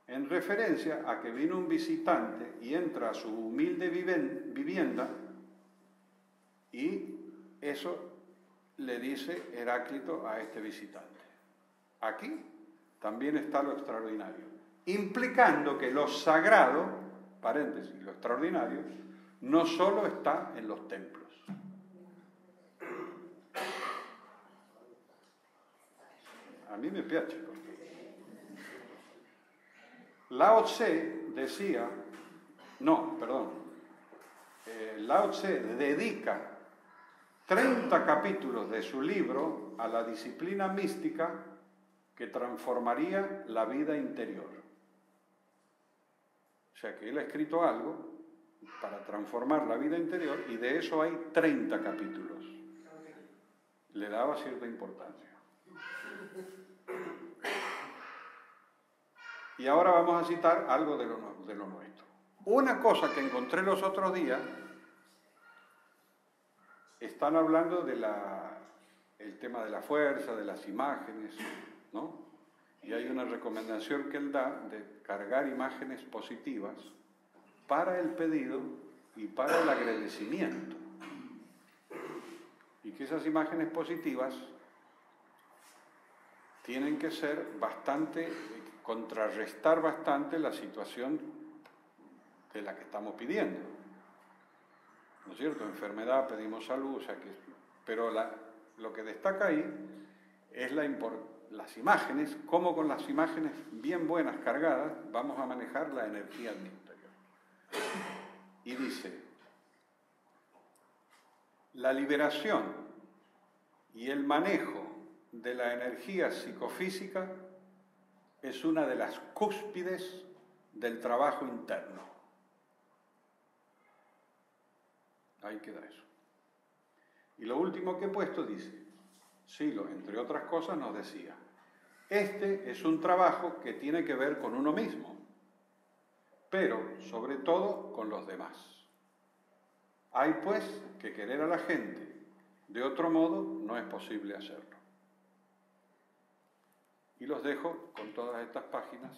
En referencia a que vino un visitante y entra a su humilde vivienda y eso le dice Heráclito a este visitante. Aquí también está lo extraordinario, implicando que lo sagrado, paréntesis, lo extraordinario, no solo está en los templos. A mí me piace. Lao Tse decía, Lao Tse dedica 30 capítulos de su libro a la disciplina mística que transformaría la vida interior. O sea que él ha escrito algo para transformar la vida interior y de eso hay 30 capítulos. Le daba cierta importancia. Y ahora vamos a citar algo de lo nuestro. Una cosa que encontré los otros días, están hablando del tema de la fuerza, de las imágenes, ¿no? Y hay una recomendación que él da de cargar imágenes positivas para el pedido y para el agradecimiento. Y que esas imágenes positivas tienen que ser contrarrestar bastante la situación de la que estamos pidiendo. ¿No es cierto? Enfermedad, pedimos salud, o sea que, pero lo que destaca ahí es las imágenes, cómo con las imágenes bien buenas, cargadas, vamos a manejar la energía del interior. Y dice, la liberación y el manejo de la energía psicofísica es una de las cúspides del trabajo interno. Ahí queda eso. Y lo último que he puesto dice, Silo, entre otras cosas, nos decía, este es un trabajo que tiene que ver con uno mismo, pero sobre todo con los demás. Hay pues que querer a la gente, de otro modo no es posible hacerlo. Y los dejo con todas estas páginas.